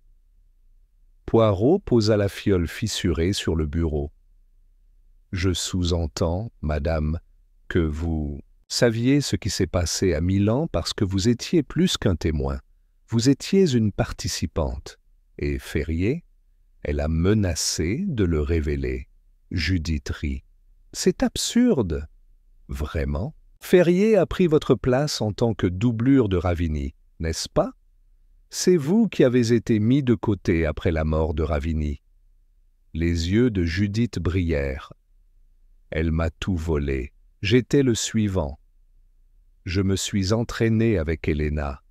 Poirot posa la fiole fissurée sur le bureau. Je sous-entends, madame, que vous saviez ce qui s'est passé à Milan parce que vous étiez plus qu'un témoin. Vous étiez une participante. Et Ferrier, elle a menacé de le révéler. Judith rit. C'est absurde. Vraiment? Ferrier a pris votre place en tant que doublure de Ravigny, n'est-ce pas? C'est vous qui avez été mis de côté après la mort de Ravigny. Les yeux de Judith brillèrent. Elle m'a tout volé. J'étais le suivant. Je me suis entraîné avec Helena.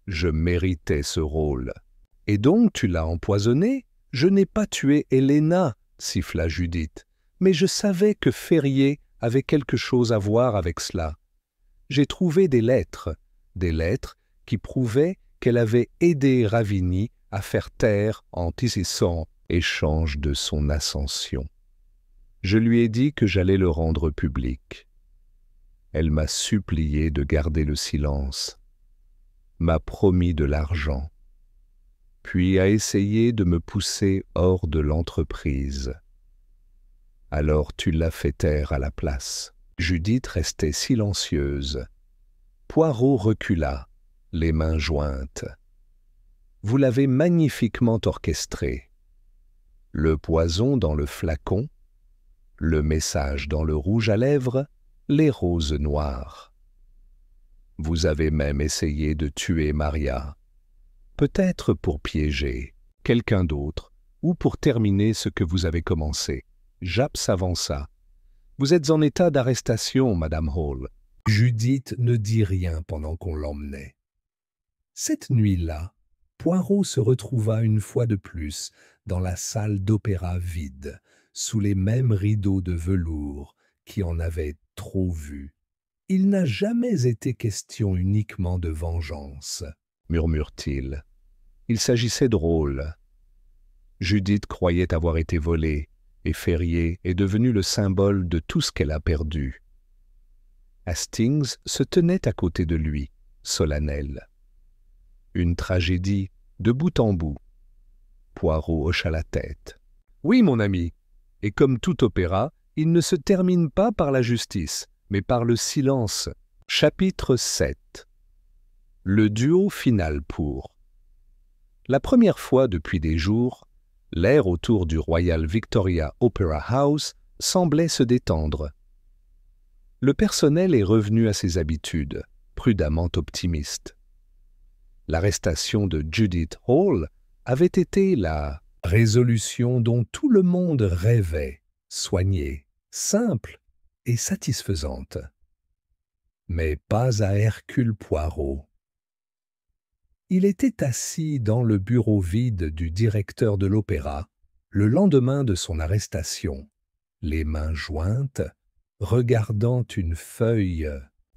Je méritais ce rôle. Et donc tu l'as empoisonné? Je n'ai pas tué Helena, siffla Judith, mais je savais que Ferrier avait quelque chose à voir avec cela. J'ai trouvé des lettres qui prouvaient qu'elle avait aidé Ravigny à faire taire en échange de son ascension. Je lui ai dit que j'allais le rendre public. Elle m'a supplié de garder le silence, m'a promis de l'argent, puis a essayé de me pousser hors de l'entreprise. Alors tu l'as fait taire à la place. Judith restait silencieuse. Poirot recula, les mains jointes. Vous l'avez magnifiquement orchestré. Le poison dans le flacon, le message dans le rouge à lèvres, les roses noires. Vous avez même essayé de tuer Maria. Peut-être pour piéger quelqu'un d'autre ou pour terminer ce que vous avez commencé. Japp s'avança. Vous êtes en état d'arrestation, Madame Hall. Judith ne dit rien pendant qu'on l'emmenait. Cette nuit-là, Poirot se retrouva une fois de plus dans la salle d'opéra vide, sous les mêmes rideaux de velours qui en avaient trop vu. Il n'a jamais été question uniquement de vengeance, Murmure-t-il. Il s'agissait de rôle. Judith croyait avoir été volée, et Ferrier est devenu le symbole de tout ce qu'elle a perdu. Hastings se tenait à côté de lui, solennel. Une tragédie de bout en bout. Poirot hocha la tête. Oui, mon ami, et comme tout opéra, il ne se termine pas par la justice, mais par le silence. Chapitre 7. Le duo final pour. La première fois depuis des jours, l'air autour du Royal Victoria Opera House semblait se détendre. Le personnel est revenu à ses habitudes, prudemment optimiste. L'arrestation de Judith Hall avait été la résolution dont tout le monde rêvait, soignée, simple et satisfaisante. Mais pas à Hercule Poirot. Il était assis dans le bureau vide du directeur de l'opéra, le lendemain de son arrestation, les mains jointes, regardant une feuille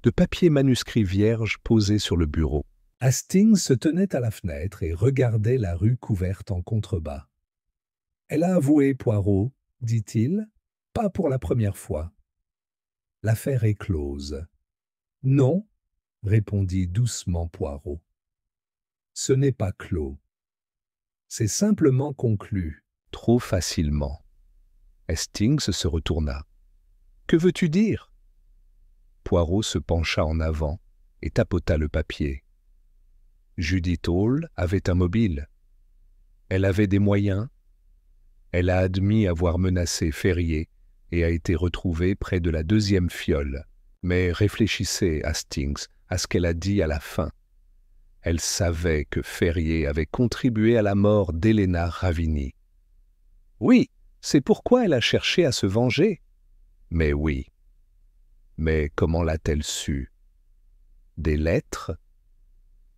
de papier manuscrit vierge posée sur le bureau. Hastings se tenait à la fenêtre et regardait la rue couverte en contrebas. « Elle a avoué, Poirot, dit-il, pas pour la première fois. L'affaire est close. »« Non, » répondit doucement Poirot. « Ce n'est pas clos. C'est simplement conclu. » Trop facilement. Hastings se retourna. « Que veux-tu dire ?» Poirot se pencha en avant et tapota le papier. Judith Hall avait un mobile. Elle avait des moyens. Elle a admis avoir menacé Ferrier et a été retrouvée près de la deuxième fiole. Mais réfléchissez, Hastings, à ce qu'elle a dit à la fin. Elle savait que Ferrier avait contribué à la mort d'Elena Ravini. Oui, c'est pourquoi elle a cherché à se venger. Mais oui. Mais comment l'a-t-elle su? Des lettres?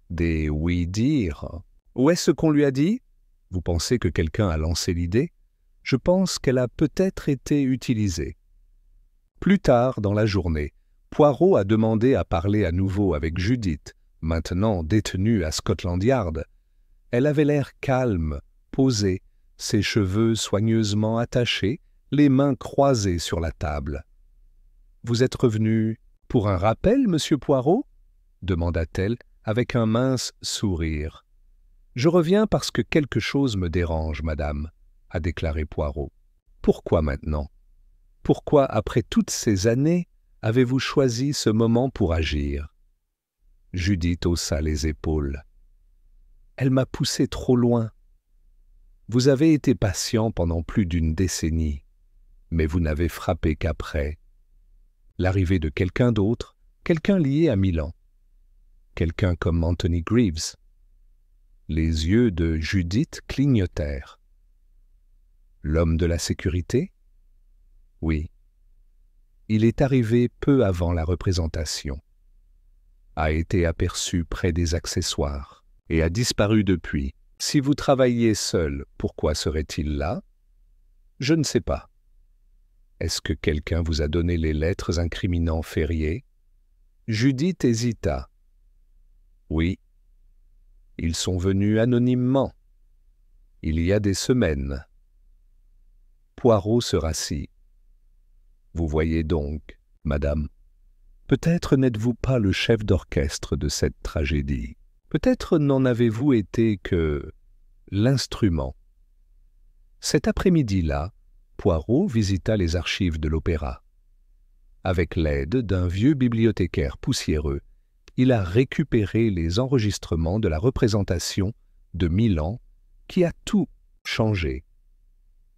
Des oui-dire? Où est-ce qu'on lui a dit? Vous pensez que quelqu'un a lancé l'idée? Je pense qu'elle a peut-être été utilisée. Plus tard dans la journée, Poirot a demandé à parler à nouveau avec Judith, maintenant détenue à Scotland Yard. Elle avait l'air calme, posée, ses cheveux soigneusement attachés, les mains croisées sur la table. « Vous êtes revenu pour un rappel, monsieur Poirot ?» demanda-t-elle avec un mince sourire. « Je reviens parce que quelque chose me dérange, madame, » a déclaré Poirot. « Pourquoi maintenant? Pourquoi, après toutes ces années, avez-vous choisi ce moment pour agir ?» Judith haussa les épaules. « Elle m'a poussé trop loin. Vous avez été patient pendant plus d'une décennie, mais vous n'avez frappé qu'après. L'arrivée de quelqu'un d'autre, quelqu'un lié à Milan. Quelqu'un comme Anthony Greaves. » Les yeux de Judith clignotèrent. « L'homme de la sécurité? » Oui. Il est arrivé peu avant la représentation. A été aperçu près des accessoires et a disparu depuis. Si vous travailliez seul, pourquoi serait-il là? Je ne sais pas. Est-ce que quelqu'un vous a donné les lettres incriminant Ferrier? Judith hésita. Oui. Ils sont venus anonymement. Il y a des semaines. Poirot se rassit. Vous voyez donc, madame, peut-être n'êtes-vous pas le chef d'orchestre de cette tragédie. Peut-être n'en avez-vous été que l'instrument. Cet après-midi-là, Poirot visita les archives de l'opéra. Avec l'aide d'un vieux bibliothécaire poussiéreux, il a récupéré les enregistrements de la représentation de Milan qui a tout changé.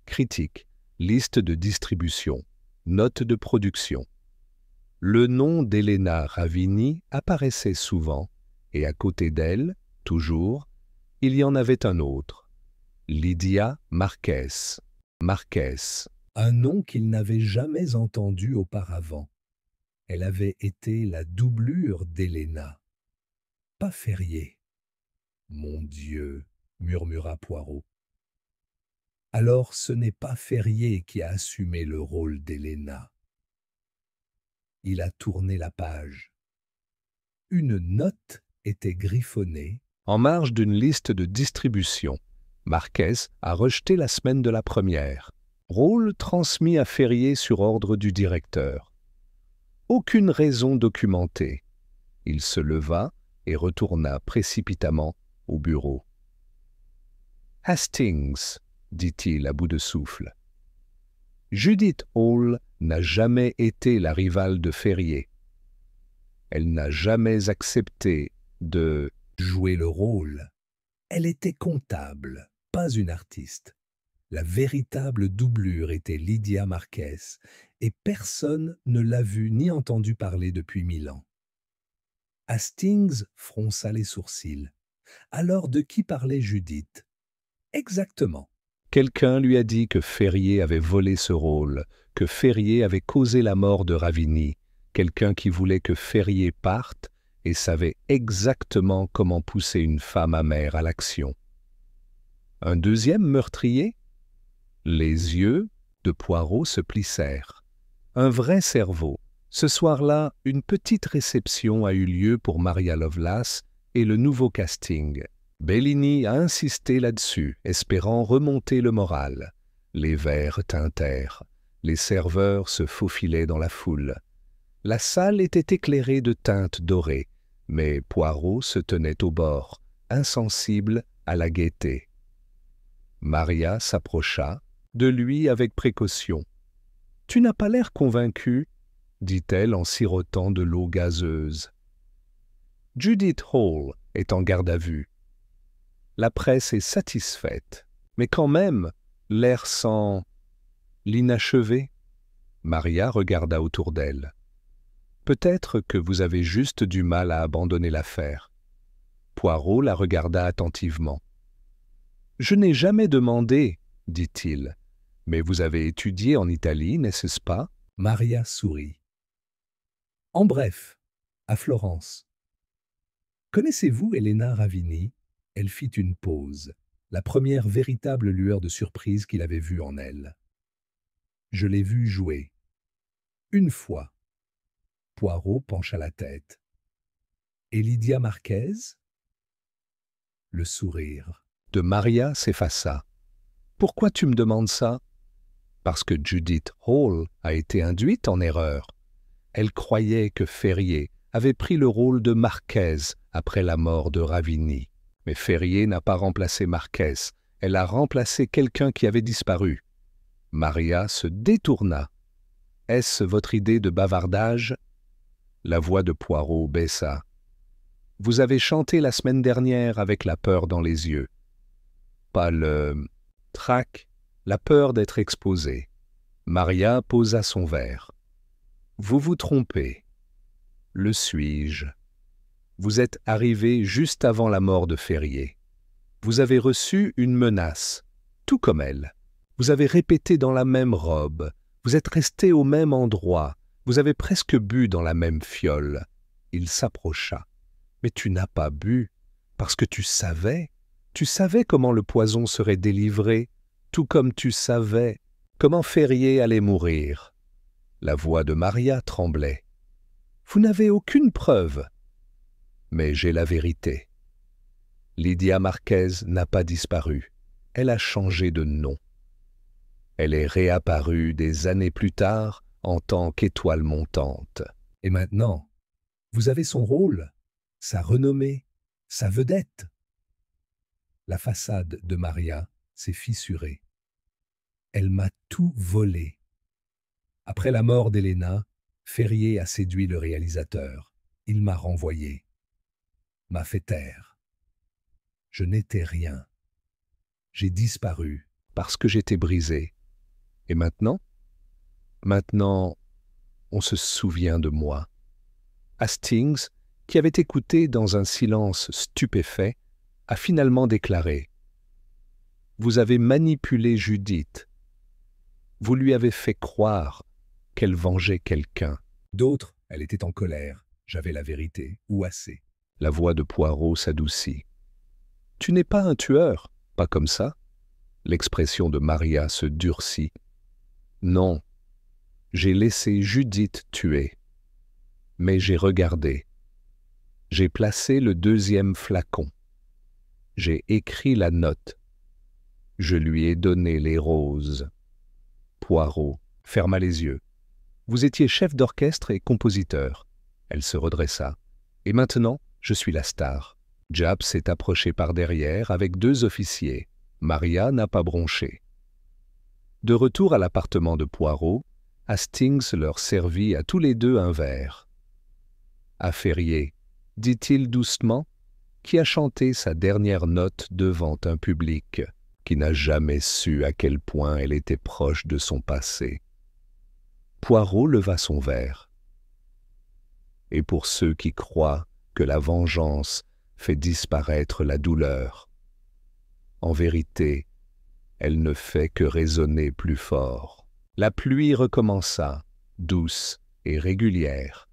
Critique, liste de distribution, notes de production. Le nom d'Elena Ravini apparaissait souvent, et à côté d'elle, toujours, il y en avait un autre, Lydia Marquez. un nom qu'il n'avait jamais entendu auparavant. Elle avait été la doublure d'Héléna. Pas Ferrier. Mon Dieu, murmura Poirot. Alors ce n'est pas Ferrier qui a assumé le rôle d'Héléna. Il a tourné la page. Une note était griffonnée. En marge d'une liste de distribution, Marquez a rejeté la semaine de la première. Rôle transmis à Ferrier sur ordre du directeur. Aucune raison documentée. Il se leva et retourna précipitamment au bureau. « Hastings, dit-il à bout de souffle. Judith Hall n'a jamais été la rivale de Ferrier. Elle n'a jamais accepté de jouer le rôle. Elle était comptable, pas une artiste. La véritable doublure était Lydia Marquez, et personne ne l'a vue ni entendu parler depuis 1000 ans. Hastings fronça les sourcils. Alors de qui parlait Judith? Exactement. Quelqu'un lui a dit que Ferrier avait volé ce rôle, que Ferrier avait causé la mort de Ravigny, quelqu'un qui voulait que Ferrier parte et savait exactement comment pousser une femme amère à l'action. Un deuxième meurtrier? Les yeux de Poirot se plissèrent. Un vrai cerveau. Ce soir-là, une petite réception a eu lieu pour Maria Lovelace et le nouveau casting. Bellini a insisté là-dessus, espérant remonter le moral. Les verres tintèrent. Les serveurs se faufilaient dans la foule. La salle était éclairée de teintes dorées, mais Poirot se tenait au bord, insensible à la gaieté. Maria s'approcha de lui avec précaution. « Tu n'as pas l'air convaincu, » dit-elle en sirotant de l'eau gazeuse. Judith Hall est en garde à vue. La presse est satisfaite, mais quand même, l'air sent l'inachevé. Maria regarda autour d'elle. Peut-être que vous avez juste du mal à abandonner l'affaire. Poirot la regarda attentivement. Je n'ai jamais demandé, dit-il, mais vous avez étudié en Italie, n'est-ce pas? Maria sourit. En bref, à Florence. Connaissez-vous Elena Ravigny? Elle fit une pause, la première véritable lueur de surprise qu'il avait vue en elle. Je l'ai vue jouer. Une fois. Poirot pencha la tête. Et Lydia Marquez? Le sourire de Maria s'effaça. Pourquoi tu me demandes ça? Parce que Judith Hall a été induite en erreur. Elle croyait que Ferrier avait pris le rôle de Marquez après la mort de Ravigny. Mais Ferrier n'a pas remplacé Marquez, elle a remplacé quelqu'un qui avait disparu. Maria se détourna. « Est-ce votre idée de bavardage ?» La voix de Poirot baissa. « Vous avez chanté la semaine dernière avec la peur dans les yeux. » Pas le trac, la peur d'être exposée. Maria posa son verre. « Vous vous trompez. Le suis-je ? Vous êtes arrivé juste avant la mort de Ferrier. Vous avez reçu une menace, tout comme elle. Vous avez répété dans la même robe. Vous êtes resté au même endroit. Vous avez presque bu dans la même fiole. » Il s'approcha. « Mais tu n'as pas bu, parce que tu savais comment le poison serait délivré, tout comme tu savais comment Ferrier allait mourir. » La voix de Maria tremblait. « Vous n'avez aucune preuve. » Mais j'ai la vérité. Lydia Marquez n'a pas disparu. Elle a changé de nom. Elle est réapparue des années plus tard en tant qu'étoile montante. Et maintenant, vous avez son rôle, sa renommée, sa vedette. La façade de Maria s'est fissurée. Elle m'a tout volé. Après la mort d'Héléna, Ferrier a séduit le réalisateur. Il m'a renvoyé. M'a fait taire. Je n'étais rien. J'ai disparu parce que j'étais brisé. Et maintenant? Maintenant, on se souvient de moi. Hastings, qui avait écouté dans un silence stupéfait, a finalement déclaré « Vous avez manipulé Judith. » Vous lui avez fait croire qu'elle vengeait quelqu'un. D'autres, elle était en colère. J'avais la vérité, ou assez. La voix de Poirot s'adoucit. Tu n'es pas un tueur, pas comme ça. L'expression de Maria se durcit. Non, j'ai laissé Judith tuer. Mais j'ai regardé. J'ai placé le deuxième flacon. J'ai écrit la note. Je lui ai donné les roses. Poirot ferma les yeux. Vous étiez chef d'orchestre et compositeur. Elle se redressa. Et maintenant, je suis la star. Japp s'est approché par derrière avec 2 officiers. Maria n'a pas bronché. De retour à l'appartement de Poirot, Hastings leur servit à tous les 2 un verre. « Affairier, dit-il doucement, qui a chanté sa dernière note devant un public qui n'a jamais su à quel point elle était proche de son passé. » Poirot leva son verre. « Et pour ceux qui croient que la vengeance fait disparaître la douleur, en vérité, elle ne fait que résonner plus fort. » La pluie recommença, douce et régulière.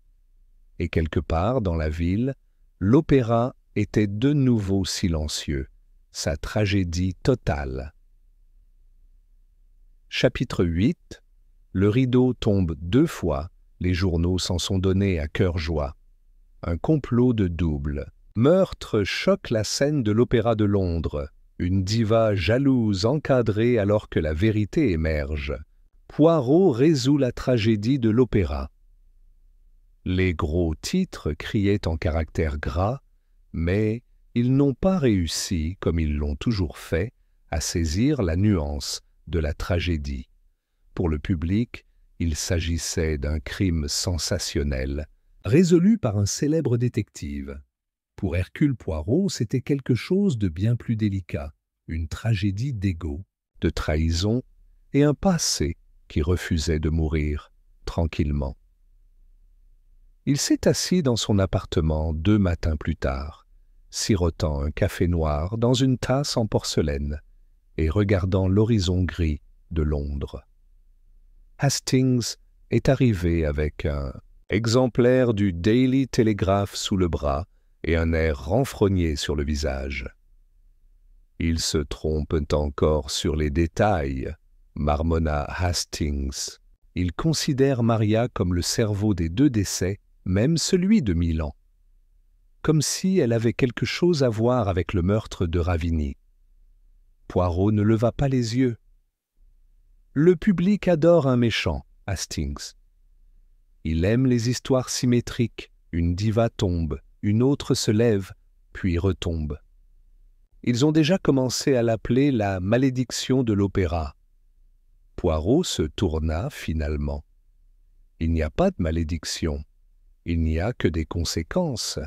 Et quelque part dans la ville, l'opéra était de nouveau silencieux, sa tragédie totale. Chapitre 8. Le rideau tombe 2 fois, les journaux s'en sont donnés à cœur joie. Un complot de double. Meurtre choque la scène de l'Opéra de Londres. Une diva jalouse encadrée alors que la vérité émerge. Poirot résout la tragédie de l'opéra. Les gros titres criaient en caractères gras, mais ils n'ont pas réussi, comme ils l'ont toujours fait, à saisir la nuance de la tragédie. Pour le public, il s'agissait d'un crime sensationnel, Résolu par un célèbre détective. Pour Hercule Poirot, c'était quelque chose de bien plus délicat, une tragédie d'ego. de trahison et un passé qui refusait de mourir tranquillement. Il s'est assis dans son appartement 2 matins plus tard, sirotant un café noir dans une tasse en porcelaine et regardant l'horizon gris de Londres. Hastings est arrivé avec un exemplaire du Daily Telegraph sous le bras et un air renfrogné sur le visage. « Ils se trompent encore sur les détails », marmonna Hastings. Il considère Maria comme le cerveau des 2 décès, même celui de Milan. Comme si elle avait quelque chose à voir avec le meurtre de Ravigny. Poirot ne leva pas les yeux. Le public adore un méchant, Hastings. Il aime les histoires symétriques. Une diva tombe, une autre se lève, puis retombe. Ils ont déjà commencé à l'appeler la malédiction de l'opéra. Poirot se tourna finalement. Il n'y a pas de malédiction, il n'y a que des conséquences.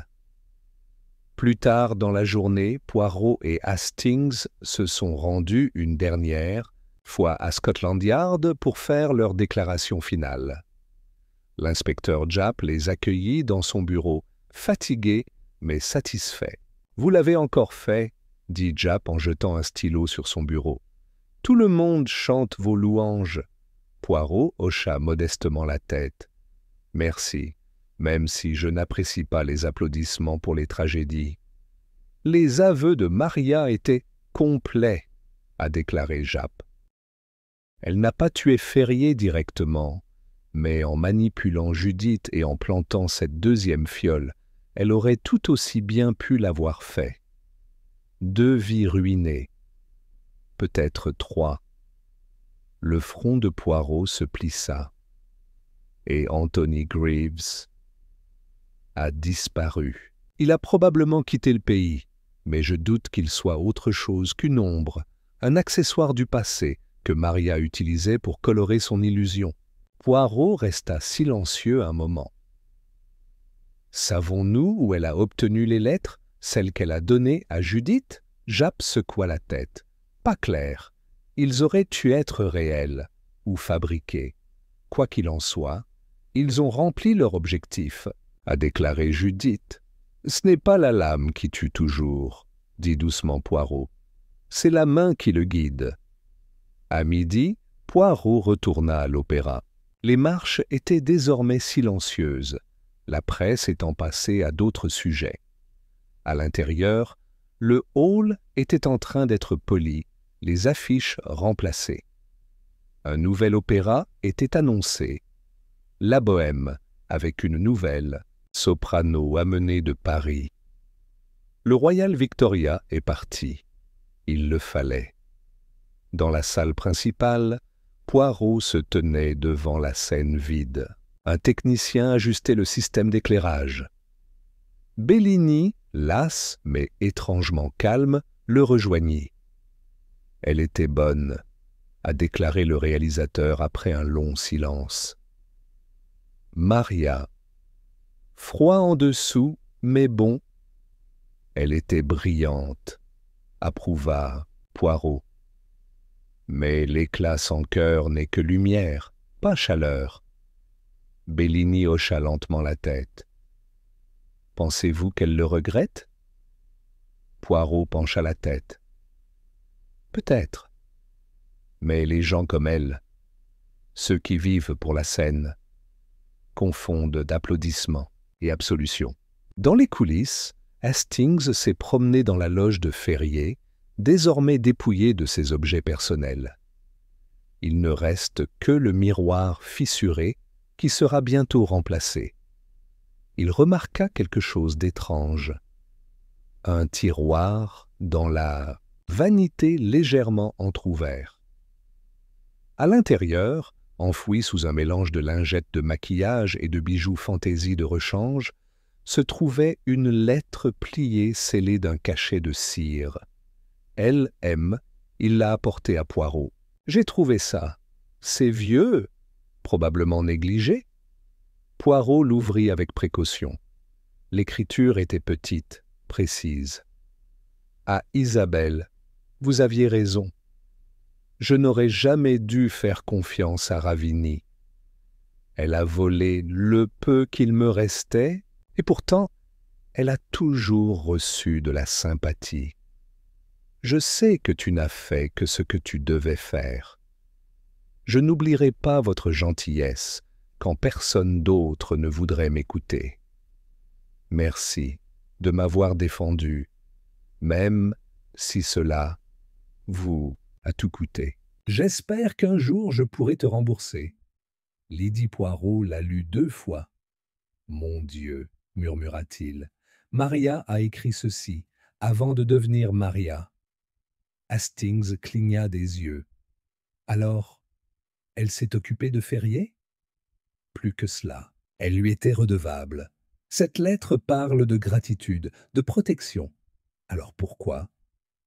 Plus tard dans la journée, Poirot et Hastings se sont rendus une dernière fois à Scotland Yard pour faire leur déclaration finale. L'inspecteur Japp les accueillit dans son bureau, fatigué mais satisfait. « Vous l'avez encore fait », dit Japp en jetant un stylo sur son bureau. « Tout le monde chante vos louanges. » Poirot hocha modestement la tête. « Merci, même si je n'apprécie pas les applaudissements pour les tragédies. »« Les aveux de Maria étaient complets, » a déclaré Japp. Elle n'a pas tué Ferrier directement, mais en manipulant Judith et en plantant cette 2e fiole, elle aurait tout aussi bien pu l'avoir fait. 2 vies ruinées, peut-être 3. Le front de Poirot se plissa, et Anthony Greaves a disparu. Il a probablement quitté le pays, mais je doute qu'il soit autre chose qu'une ombre, un accessoire du passé que Maria utilisait pour colorer son illusion. Poirot resta silencieux un moment. « Savons-nous où elle a obtenu les lettres, celles qu'elle a données à Judith ?» Japp secoua la tête. « Pas clair. Ils auraient dû être réels ou fabriqués. Quoi qu'il en soit, ils ont rempli leur objectif, » a déclaré Judith. « Ce n'est pas la lame qui tue toujours, » dit doucement Poirot. « C'est la main qui le guide. » À midi, Poirot retourna à l'opéra. Les marches étaient désormais silencieuses, la presse étant passée à d'autres sujets. À l'intérieur, le hall était en train d'être poli, les affiches remplacées. Un nouvel opéra était annoncé. La Bohème, avec une nouvelle soprano amenée de Paris. Le Royal Victoria est parti. Il le fallait. Dans la salle principale, Poirot se tenait devant la scène vide. Un technicien ajustait le système d'éclairage. Bellini, lasse mais étrangement calme, le rejoignit. « Elle était bonne », a déclaré le réalisateur après un long silence. Maria. Froid en dessous, mais bon. Elle était brillante, approuva Poirot. Mais l'éclat sans cœur n'est que lumière, pas chaleur. Bellini hocha lentement la tête. Pensez-vous qu'elle le regrette? Poirot pencha la tête. Peut-être. Mais les gens comme elle, ceux qui vivent pour la scène, confondent d'applaudissements et absolution. Dans les coulisses, Hastings s'est promené dans la loge de Ferrier, désormais dépouillé de ses objets personnels. Il ne reste que le miroir fissuré qui sera bientôt remplacé. Il remarqua quelque chose d'étrange. Un tiroir dans la vanité légèrement entr'ouvert. À l'intérieur, enfoui sous un mélange de lingettes de maquillage et de bijoux fantaisie de rechange, se trouvait une lettre pliée scellée d'un cachet de cire. L.M., il l'a apportée à Poirot. « J'ai trouvé ça. C'est vieux, probablement négligé. » Poirot l'ouvrit avec précaution. L'écriture était petite, précise. « À Isabelle, vous aviez raison. Je n'aurais jamais dû faire confiance à Ravigny. Elle a volé le peu qu'il me restait, et pourtant, elle a toujours reçu de la sympathie. Je sais que tu n'as fait que ce que tu devais faire. Je n'oublierai pas votre gentillesse quand personne d'autre ne voudrait m'écouter. Merci de m'avoir défendu, même si cela vous a tout coûté. J'espère qu'un jour je pourrai te rembourser. Lydie Poirot l'a lu 2 fois. Mon Dieu, murmura-t-il, Maria a écrit ceci avant de devenir Maria. Hastings cligna des yeux. Alors, elle s'est occupée de Ferrier? Plus que cela, elle lui était redevable. Cette lettre parle de gratitude, de protection. Alors pourquoi?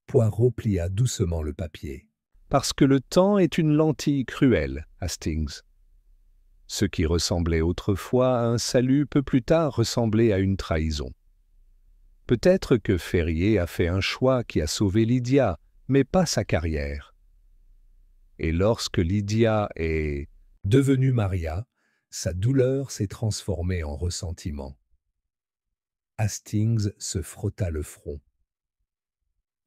Poirot plia doucement le papier. Parce que le temps est une lentille cruelle, Hastings. Ce qui ressemblait autrefois à un salut peut plus tard ressembler à une trahison. Peut-être que Ferrier a fait un choix qui a sauvé Lydia, mais pas sa carrière. Et lorsque Lydia est devenue Maria, sa douleur s'est transformée en ressentiment. Hastings se frotta le front.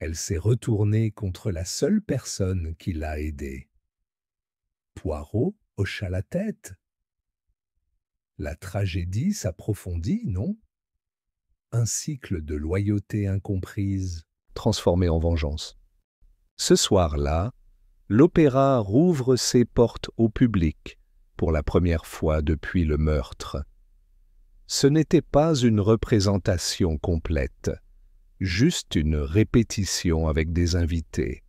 Elle s'est retournée contre la seule personne qui l'a aidée. Poirot hocha la tête. La tragédie s'approfondit, non? Un cycle de loyauté incomprise, transformé en vengeance. Ce soir-là, l'opéra rouvre ses portes au public pour la première fois depuis le meurtre. Ce n'était pas une représentation complète, juste une répétition avec des invités.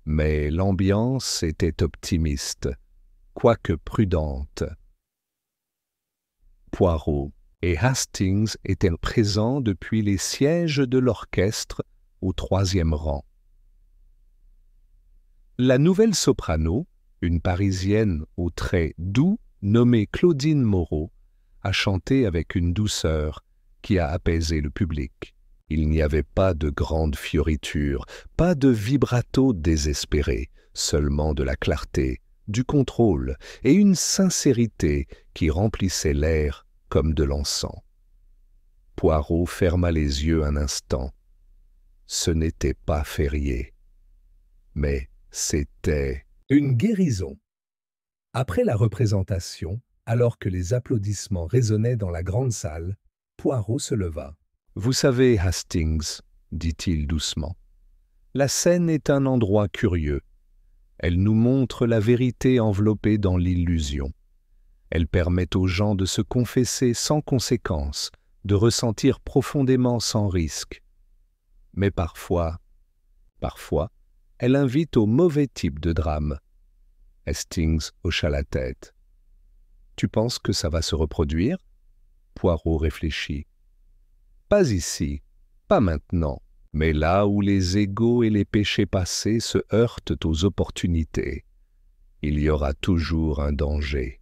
Mais l'ambiance était optimiste, quoique prudente. Poirot et Hastings étaient présents depuis les sièges de l'orchestre au 3e rang. La nouvelle soprano, une Parisienne aux traits doux nommée Claudine Moreau, a chanté avec une douceur qui a apaisé le public. Il n'y avait pas de grande fioriture, pas de vibrato désespéré, seulement de la clarté, du contrôle et une sincérité qui remplissait l'air comme de l'encens. Poirot ferma les yeux un instant. Ce n'était pas Ferrier, mais c'était Une guérison. Après la représentation, alors que les applaudissements résonnaient dans la grande salle, Poirot se leva. « Vous savez, Hastings, dit-il doucement, la scène est un endroit curieux. Elle nous montre la vérité enveloppée dans l'illusion. Elle permet aux gens de se confesser sans conséquence, de ressentir profondément sans risque. Mais parfois, elle invite au mauvais type de drame. » Hastings hocha la tête. « Tu penses que ça va se reproduire ?» Poirot réfléchit. « Pas ici, pas maintenant, mais là où les égos et les péchés passés se heurtent aux opportunités. Il y aura toujours un danger. »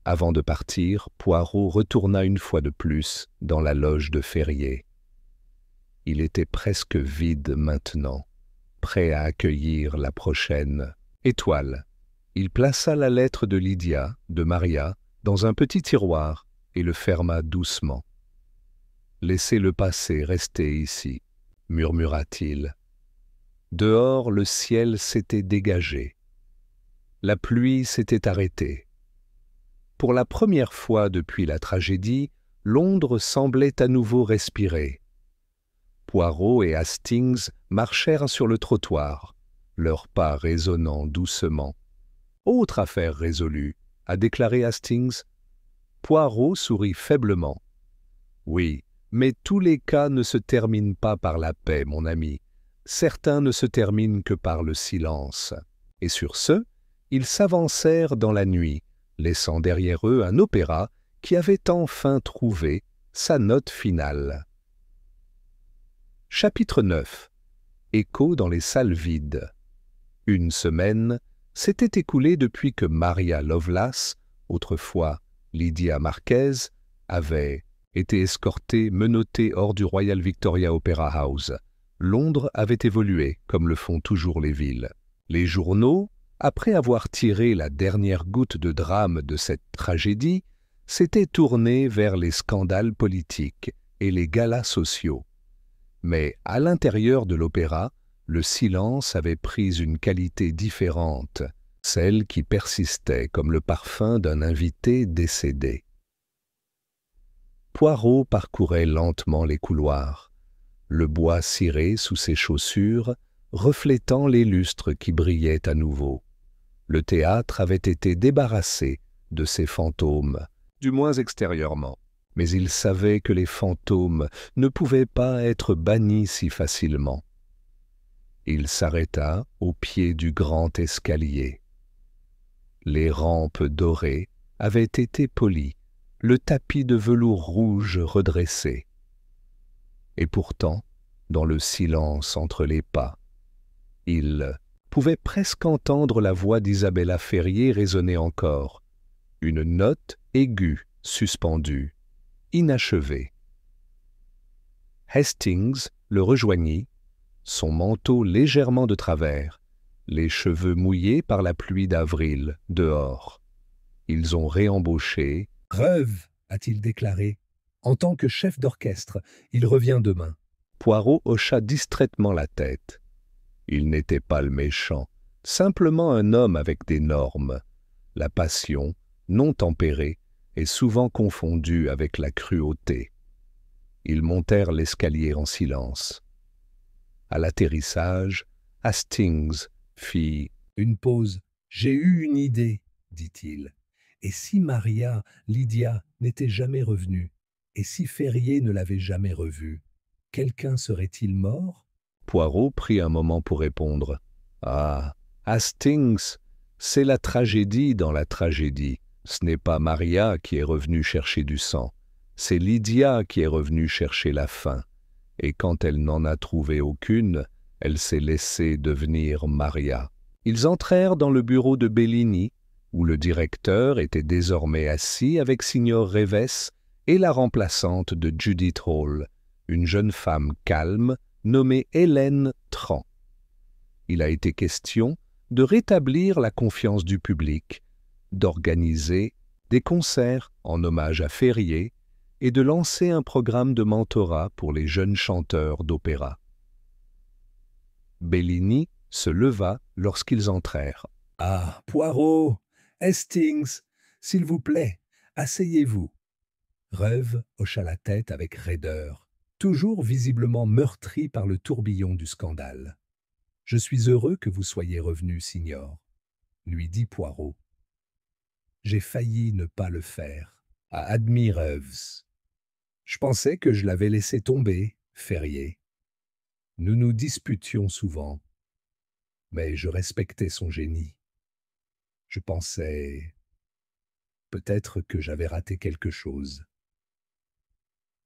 Avant de partir, Poirot retourna une fois de plus dans la loge de Ferrier. Il était presque vide maintenant, prêt à accueillir la prochaine étoile. Il plaça la lettre de Lydia, de Maria, dans un petit tiroir et le ferma doucement. « Laissez-le passer, restez ici, » murmura-t-il. Dehors, le ciel s'était dégagé. La pluie s'était arrêtée. Pour la première fois depuis la tragédie, Londres semblait à nouveau respirer. Poirot et Hastings marchèrent sur le trottoir, leurs pas résonnant doucement. « Autre affaire résolue, » a déclaré Hastings. Poirot sourit faiblement. « Oui, mais tous les cas ne se terminent pas par la paix, mon ami. Certains ne se terminent que par le silence. » Et sur ce, ils s'avancèrent dans la nuit, laissant derrière eux un opéra qui avait enfin trouvé sa note finale. Chapitre 9. Écho dans les salles vides. Une semaine s'était écoulée depuis que Maria Lovelace, autrefois Lydia Marquez, avait été escortée, menottée hors du Royal Victoria Opera House. Londres avait évolué, comme le font toujours les villes. Les journaux, après avoir tiré la dernière goutte de drame de cette tragédie, s'étaient tournés vers les scandales politiques et les galas sociaux. Mais à l'intérieur de l'opéra, le silence avait pris une qualité différente, celle qui persistait comme le parfum d'un invité décédé. Poirot parcourait lentement les couloirs, le bois ciré sous ses chaussures, reflétant les lustres qui brillaient à nouveau. Le théâtre avait été débarrassé de ses fantômes, du moins extérieurement. Mais il savait que les fantômes ne pouvaient pas être bannis si facilement. Il s'arrêta au pied du grand escalier. Les rampes dorées avaient été polies, le tapis de velours rouge redressé. Et pourtant, dans le silence entre les pas, il pouvait presque entendre la voix d'Isabella Ferrier résonner encore, une note aiguë suspendue, inachevé. Hastings le rejoignit, son manteau légèrement de travers, les cheveux mouillés par la pluie d'avril dehors. Ils ont réembauché. « Rêve !» a-t-il déclaré. « En tant que chef d'orchestre, il revient demain. » Poirot hocha distraitement la tête. Il n'était pas le méchant, simplement un homme avec des normes. La passion, non tempérée, est souvent confondue avec la cruauté. Ils montèrent l'escalier en silence. À l'atterrissage, Hastings fit « Une pause. J'ai eu une idée, dit-il. Et si Maria, Lydia, n'était jamais revenue? Et si Ferrier ne l'avait jamais revue? Quelqu'un serait-il mort? » Poirot prit un moment pour répondre. « Ah, Hastings, c'est la tragédie dans la tragédie. Ce n'est pas Maria qui est revenue chercher du sang, c'est Lydia qui est revenue chercher la faim. Et quand elle n'en a trouvé aucune, elle s'est laissée devenir Maria. » Ils entrèrent dans le bureau de Bellini, où le directeur était désormais assis avec Signor Revès et la remplaçante de Judith Hall, une jeune femme calme nommée Hélène Tran. Il a été question de rétablir la confiance du public, d'organiser des concerts en hommage à Ferrier et de lancer un programme de mentorat pour les jeunes chanteurs d'opéra. Bellini se leva lorsqu'ils entrèrent. « Ah, Poirot, Hastings, s'il vous plaît, asseyez-vous. » Reuve hocha la tête avec raideur, toujours visiblement meurtri par le tourbillon du scandale. « Je suis heureux que vous soyez revenu, signor, » lui dit Poirot. « J'ai failli ne pas le faire, » a admis Reuves. « Je pensais que je l'avais laissé tomber, Ferrier. Nous nous disputions souvent, mais je respectais son génie. Je pensais peut-être que j'avais raté quelque chose. »«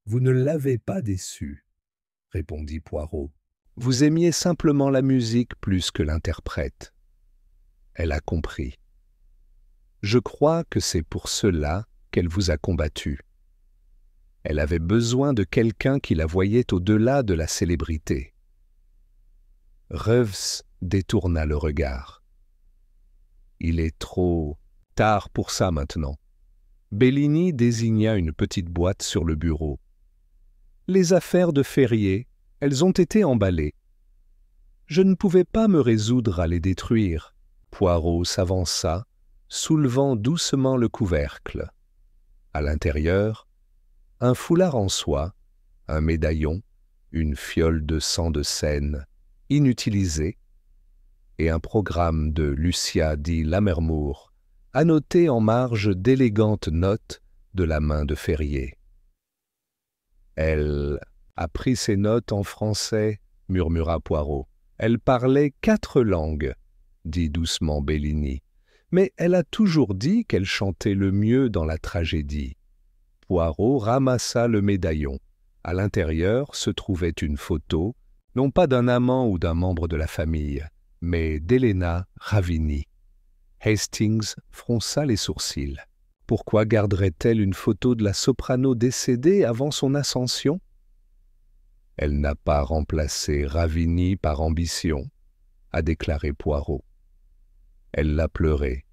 Vous ne l'avez pas déçu, » répondit Poirot. « Vous aimiez simplement la musique plus que l'interprète. » Elle a compris. « Je crois que c'est pour cela qu'elle vous a combattu. Elle avait besoin de quelqu'un qui la voyait au-delà de la célébrité. » Reuves détourna le regard. « Il est trop tard pour ça maintenant. » Bellini désigna une petite boîte sur le bureau. « Les affaires de Ferrier, elles ont été emballées. Je ne pouvais pas me résoudre à les détruire. » Poirot s'avança, soulevant doucement le couvercle. À l'intérieur, un foulard en soie, un médaillon, une fiole de sang de Seine, inutilisée, et un programme de Lucia di Lammermoor, annoté en marge d'élégantes notes de la main de Ferrier. « Elle a pris ses notes en français, » murmura Poirot. « Elle parlait 4 langues, » dit doucement Bellini. « Mais elle a toujours dit qu'elle chantait le mieux dans la tragédie. » Poirot ramassa le médaillon. À l'intérieur se trouvait une photo, non pas d'un amant ou d'un membre de la famille, mais d'Elena Ravini. Hastings fronça les sourcils. Pourquoi garderait-elle une photo de la soprano décédée avant son ascension? Elle n'a pas remplacé Ravini par ambition, a déclaré Poirot. Elle l'a pleuré.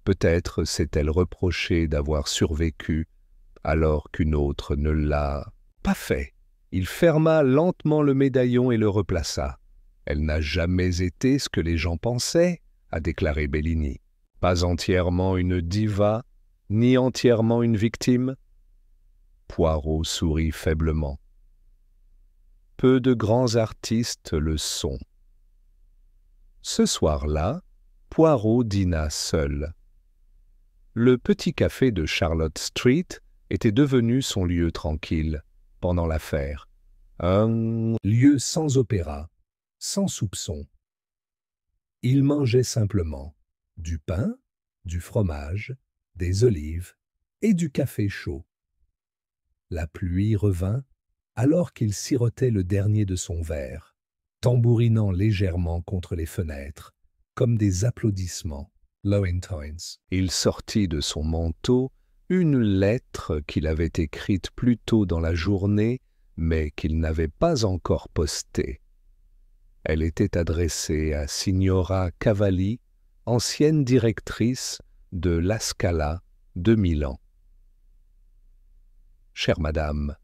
Peut-être s'est-elle reproché d'avoir survécu alors qu'une autre ne l'a pas fait. Il ferma lentement le médaillon et le replaça. Elle n'a jamais été ce que les gens pensaient, a déclaré Bellini. Pas entièrement une diva, ni entièrement une victime. Poirot sourit faiblement. Peu de grands artistes le sont. Ce soir-là, Poirot dîna seul. Le petit café de Charlotte Street était devenu son lieu tranquille pendant l'affaire. Un lieu sans opéra, sans soupçon. Il mangeait simplement du pain, du fromage, des olives et du café chaud. La pluie revint alors qu'il sirotait le dernier de son verre, tambourinant légèrement contre les fenêtres, comme des applaudissements. Lowentoins. Il sortit de son manteau une lettre qu'il avait écrite plus tôt dans la journée, mais qu'il n'avait pas encore postée. Elle était adressée à Signora Cavalli, ancienne directrice de La Scala de Milan. Chère madame,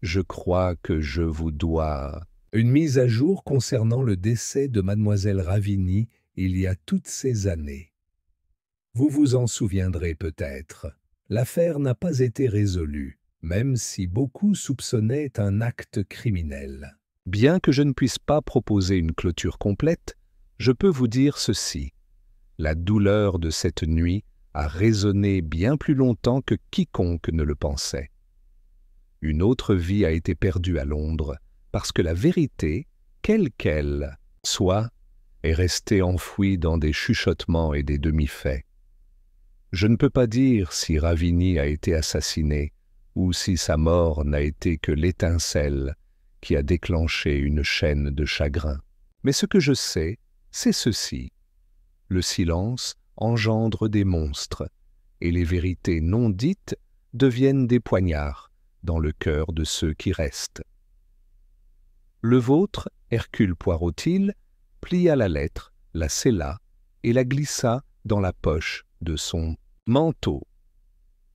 je crois que je vous dois une mise à jour concernant le décès de mademoiselle Ravini il y a toutes ces années. Vous vous en souviendrez peut-être. L'affaire n'a pas été résolue, même si beaucoup soupçonnaient un acte criminel. Bien que je ne puisse pas proposer une clôture complète, je peux vous dire ceci. La douleur de cette nuit a résonné bien plus longtemps que quiconque ne le pensait. Une autre vie a été perdue à Londres, parce que la vérité, quelle qu'elle soit, est restée enfouie dans des chuchotements et des demi-faits. Je ne peux pas dire si Ravini a été assassiné ou si sa mort n'a été que l'étincelle qui a déclenché une chaîne de chagrin. Mais ce que je sais, c'est ceci. Le silence engendre des monstres, et les vérités non dites deviennent des poignards dans le cœur de ceux qui restent. Le vôtre, Hercule Poirotil, plia la lettre, la scella et la glissa dans la poche de son manteau.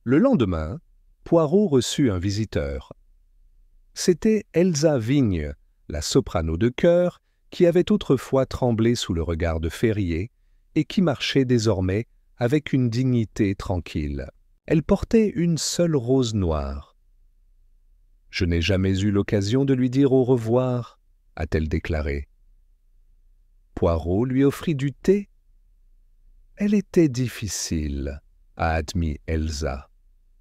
Le lendemain, Poirot reçut un visiteur. C'était Elsa Vigne, la soprano de chœur, qui avait autrefois tremblé sous le regard de Ferrier et qui marchait désormais avec une dignité tranquille. Elle portait une seule rose noire. « Je n'ai jamais eu l'occasion de lui dire au revoir », a-t-elle déclaré. Poirot lui offrit du thé. « Elle était difficile », a admis Elsa.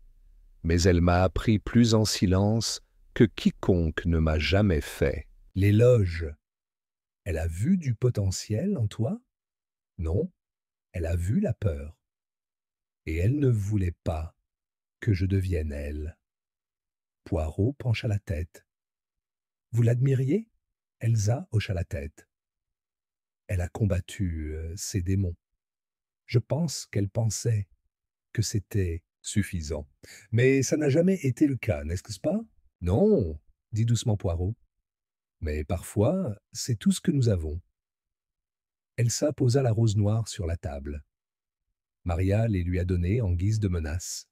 « Mais elle m'a appris plus en silence que quiconque ne m'a jamais fait. » L'éloge. Elle a vu du potentiel en toi? Non, elle a vu la peur. Et elle ne voulait pas que je devienne elle. Poirot pencha la tête. Vous l'admiriez? Elsa hocha la tête. Elle a combattu ses démons. Je pense qu'elle pensait que c'était suffisant. Mais ça n'a jamais été le cas, n'est-ce pas? Non, dit doucement Poirot. Mais parfois, c'est tout ce que nous avons. Elsa posa la rose noire sur la table. Maria les lui a données en guise de menace.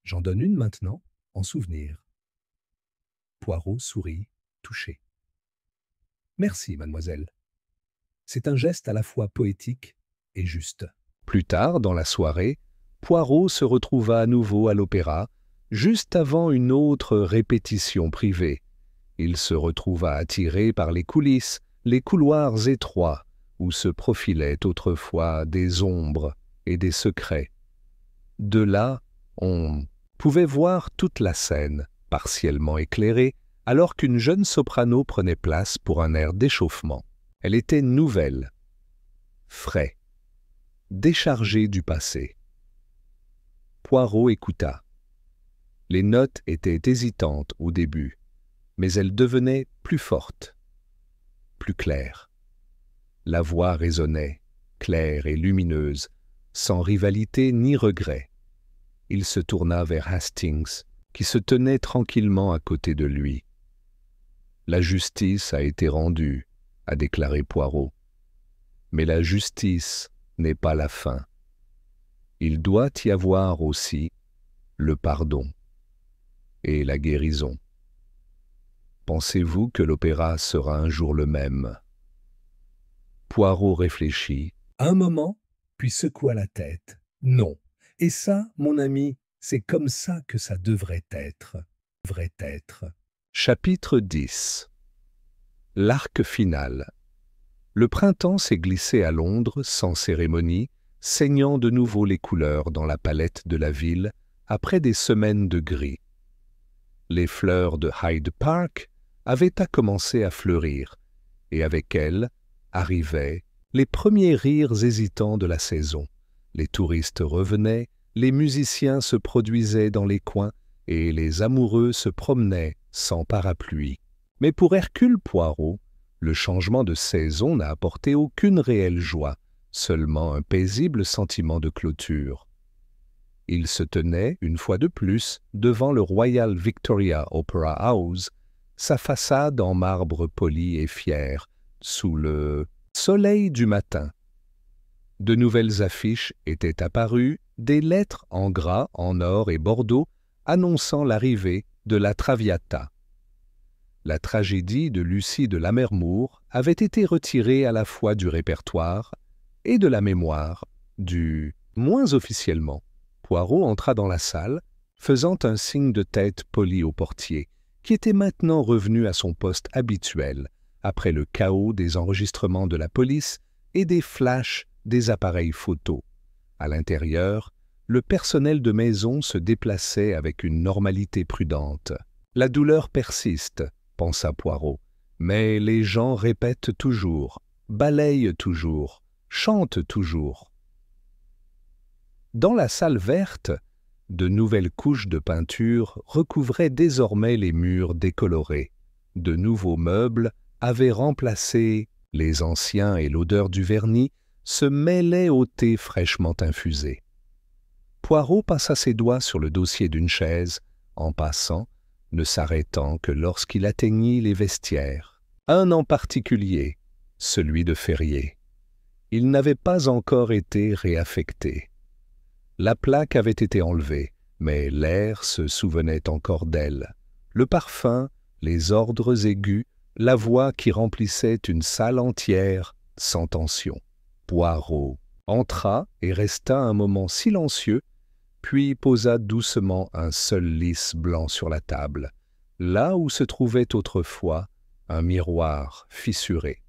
J'en donne une maintenant, en souvenir. Poirot sourit, touché. Merci, mademoiselle. C'est un geste à la fois poétique et juste. Plus tard, dans la soirée, Poirot se retrouva à nouveau à l'opéra, juste avant une autre répétition privée. Il se retrouva attiré par les coulisses, les couloirs étroits, où se profilaient autrefois des ombres et des secrets. De là, on pouvait voir toute la scène, partiellement éclairée, alors qu'une jeune soprano prenait place pour un air d'échauffement. Elle était nouvelle, frais, déchargée du passé. Poirot écouta. Les notes étaient hésitantes au début, mais elles devenaient plus fortes, plus claires. La voix résonnait, claire et lumineuse, sans rivalité ni regret. Il se tourna vers Hastings, qui se tenait tranquillement à côté de lui. « La justice a été rendue », a déclaré Poirot. « Mais la justice n'est pas la fin. Il doit y avoir aussi le pardon et la guérison. Pensez-vous que l'opéra sera un jour le même ?» Poirot réfléchit. Un moment, puis secoua la tête. Non. Et ça, mon ami, c'est comme ça que ça devrait être. Chapitre 10. L'arc final. Le printemps s'est glissé à Londres sans cérémonie, saignant de nouveau les couleurs dans la palette de la ville après des semaines de gris. Les fleurs de Hyde Park avaient commencé à fleurir, et avec elles arrivaient les premiers rires hésitants de la saison. Les touristes revenaient, les musiciens se produisaient dans les coins et les amoureux se promenaient sans parapluie. Mais pour Hercule Poirot, le changement de saison n'a apporté aucune réelle joie, seulement un paisible sentiment de clôture. Il se tenait, une fois de plus, devant le Royal Victoria Opera House, sa façade en marbre poli et fier, sous le soleil du matin. De nouvelles affiches étaient apparues, des lettres en gras, en or et bordeaux, annonçant l'arrivée de la Traviata. La tragédie de Lucie de Lammermoor avait été retirée à la fois du répertoire et de la mémoire moins officiellement. Poirot entra dans la salle, faisant un signe de tête poli au portier, qui était maintenant revenu à son poste habituel, après le chaos des enregistrements de la police et des flashs des appareils photo. À l'intérieur, le personnel de maison se déplaçait avec une normalité prudente. La douleur persiste, pensa Poirot, mais les gens répètent toujours, balayent toujours, chantent toujours. Dans la salle verte, de nouvelles couches de peinture recouvraient désormais les murs décolorés. De nouveaux meubles avaient remplacé les anciens et l'odeur du vernis se mêlait au thé fraîchement infusé. Poirot passa ses doigts sur le dossier d'une chaise, en passant, ne s'arrêtant que lorsqu'il atteignit les vestiaires. Un en particulier, celui de Ferrier. Il n'avait pas encore été réaffecté. La plaque avait été enlevée, mais l'air se souvenait encore d'elle. Le parfum, les ordres aigus, la voix qui remplissait une salle entière, sans tension. Poirot entra et resta un moment silencieux, puis posa doucement un seul lys blanc sur la table, là où se trouvait autrefois un miroir fissuré.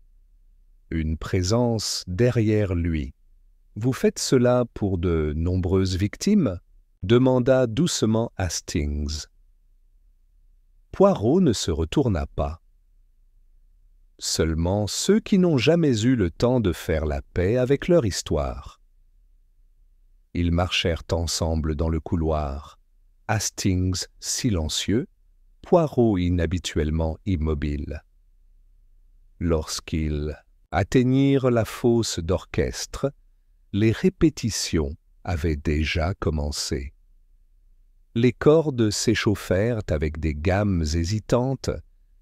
Une présence derrière lui. « Vous faites cela pour de nombreuses victimes ?» demanda doucement Hastings. Poirot ne se retourna pas. Seulement ceux qui n'ont jamais eu le temps de faire la paix avec leur histoire. Ils marchèrent ensemble dans le couloir, Hastings silencieux, Poirot inhabituellement immobile. Lorsqu'ils atteignirent la fosse d'orchestre, les répétitions avaient déjà commencé. Les cordes s'échauffèrent avec des gammes hésitantes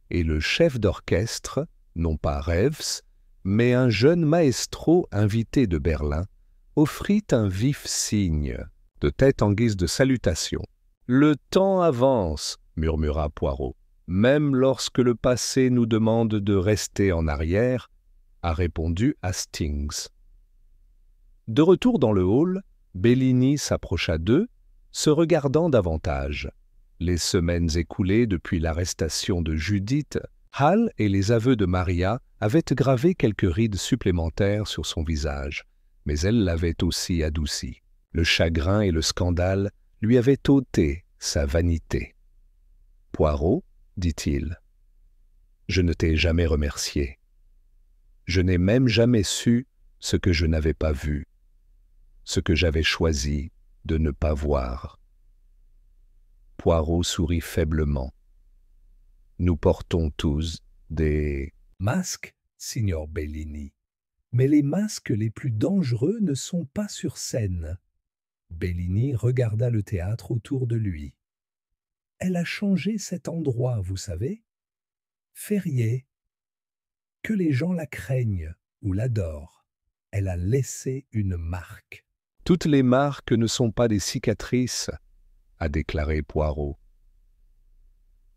et le chef d'orchestre, non pas Reeves, mais un jeune maestro invité de Berlin, offrit un vif signe, de tête en guise de salutation. « Le temps avance », murmura Poirot. « Même lorsque le passé nous demande de rester en arrière », a répondu Hastings. De retour dans le hall, Bellini s'approcha d'eux, se regardant davantage. Les semaines écoulées depuis l'arrestation de Judith, Hal et les aveux de Maria avaient gravé quelques rides supplémentaires sur son visage, mais elles l'avaient aussi adouci. Le chagrin et le scandale lui avaient ôté sa vanité. « Poirot, dit-il, je ne t'ai jamais remercié. Je n'ai même jamais su ce que je n'avais pas vu, ce que j'avais choisi de ne pas voir. » Poirot sourit faiblement. « Nous portons tous des masques, signor Bellini. Mais les masques les plus dangereux ne sont pas sur scène. » Bellini regarda le théâtre autour de lui. « Elle a changé cet endroit, vous savez. Ferrier. Que les gens la craignent ou l'adorent, elle a laissé une marque. »« Toutes les marques ne sont pas des cicatrices, » a déclaré Poirot.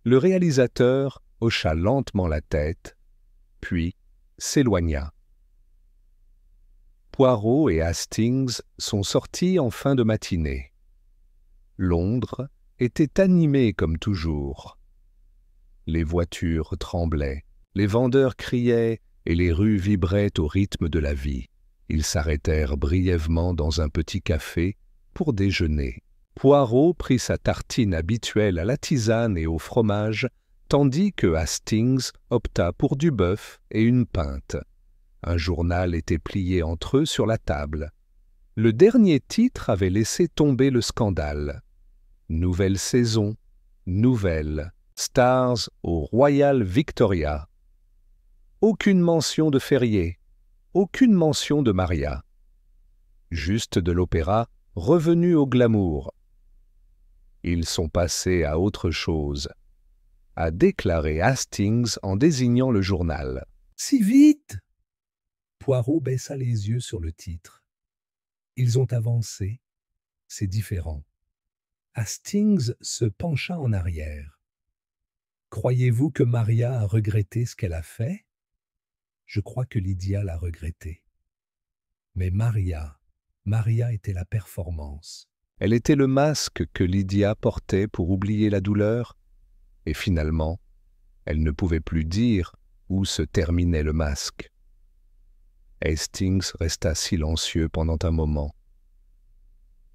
Le réalisateur hocha lentement la tête, puis s'éloigna. Poirot et Hastings sont sortis en fin de matinée. Londres était animée comme toujours. Les voitures tremblaient, les vendeurs criaient et les rues vibraient au rythme de la vie. Ils s'arrêtèrent brièvement dans un petit café pour déjeuner. Poirot prit sa tartine habituelle à la tisane et au fromage, tandis que Hastings opta pour du bœuf et une pinte. Un journal était plié entre eux sur la table. Le dernier titre avait laissé tomber le scandale. Nouvelle saison, nouvelle, Stars au Royal Victoria. Aucune mention de Ferrier, aucune mention de Maria. Juste de l'opéra, revenu au glamour. Ils sont passés à autre chose, a déclaré Hastings en désignant le journal. « Si vite !» Poirot baissa les yeux sur le titre. Ils ont avancé, c'est différent. Hastings se pencha en arrière. « Croyez-vous que Maria a regretté ce qu'elle a fait ? Je crois que Lydia l'a regretté. Mais Maria était la performance. Elle était le masque que Lydia portait pour oublier la douleur, et finalement, elle ne pouvait plus dire où se terminait le masque. Hastings resta silencieux pendant un moment.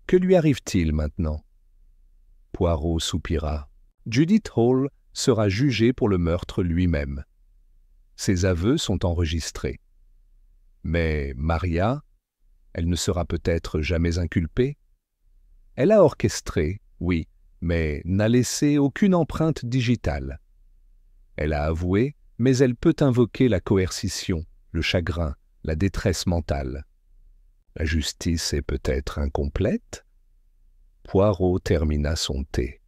Que lui arrive-t-il maintenant ? Poirot soupira. Judith Hall sera jugée pour le meurtre lui-même. Ses aveux sont enregistrés. Mais Maria, elle ne sera peut-être jamais inculpée. Elle a orchestré, oui, mais n'a laissé aucune empreinte digitale. Elle a avoué, mais elle peut invoquer la coercition, le chagrin, la détresse mentale. La justice est peut-être incomplète ? Poirot termina son thé.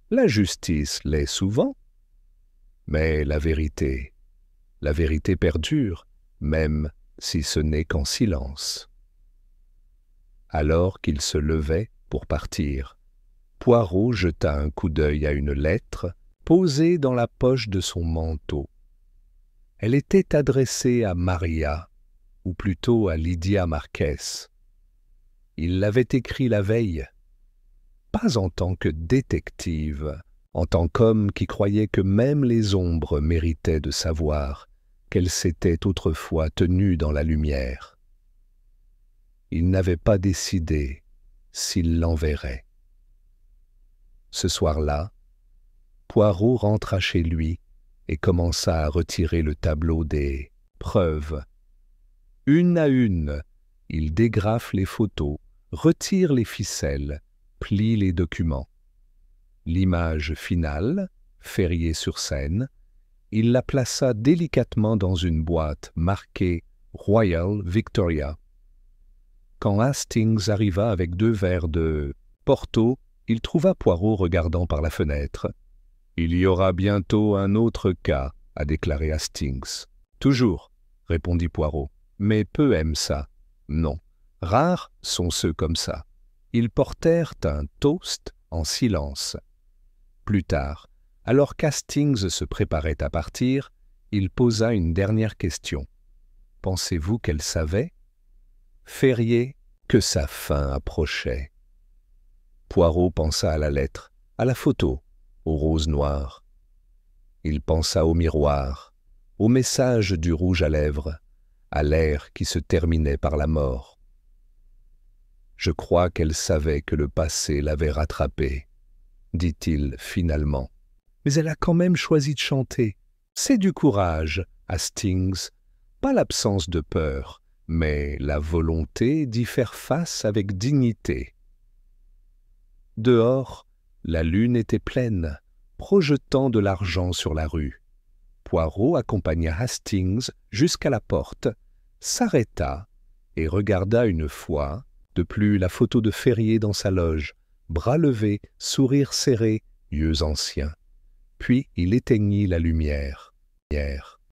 La justice l'est souvent, mais la vérité perdure, même si ce n'est qu'en silence. Alors qu'il se levait pour partir, Poirot jeta un coup d'œil à une lettre posée dans la poche de son manteau. Elle était adressée à Maria, ou plutôt à Lydia Marquez. Il l'avait écrit la veille, pas en tant que détective, en tant qu'homme qui croyait que même les ombres méritaient de savoir qu'elles s'étaient autrefois tenues dans la lumière. Il n'avait pas décidé s'il l'enverrait. Ce soir-là, Poirot rentra chez lui et commença à retirer le tableau des preuves. Une à une, il dégrafe les photos, retire les ficelles, plie les documents. L'image finale, Ferrier-sur-Seine, il la plaça délicatement dans une boîte marquée Royal Victoria. Quand Hastings arriva avec 2 verres de Porto, il trouva Poirot regardant par la fenêtre. « Il y aura bientôt un autre cas », a déclaré Hastings. « Toujours », répondit Poirot, « mais peu aiment ça. Non, rares sont ceux comme ça. » Ils portèrent un toast en silence. Plus tard, alors qu'Hastings se préparait à partir, il posa une dernière question. « Pensez-vous qu'elle savait ?» Ferrier, que sa fin approchait. Poirot pensa à la lettre, à la photo, aux roses noires. Il pensa au miroir, au message du rouge à lèvres, à l'air qui se terminait par la mort. Je crois qu'elle savait que le passé l'avait rattrapée, dit-il finalement. Mais elle a quand même choisi de chanter. C'est du courage, Hastings, pas l'absence de peur, mais la volonté d'y faire face avec dignité. Dehors, la lune était pleine, projetant de l'argent sur la rue. Poirot accompagna Hastings jusqu'à la porte, s'arrêta et regarda une fois de plus la photo de Ferrier dans sa loge, bras levés, sourire serré, yeux anciens. Puis il éteignit la lumière.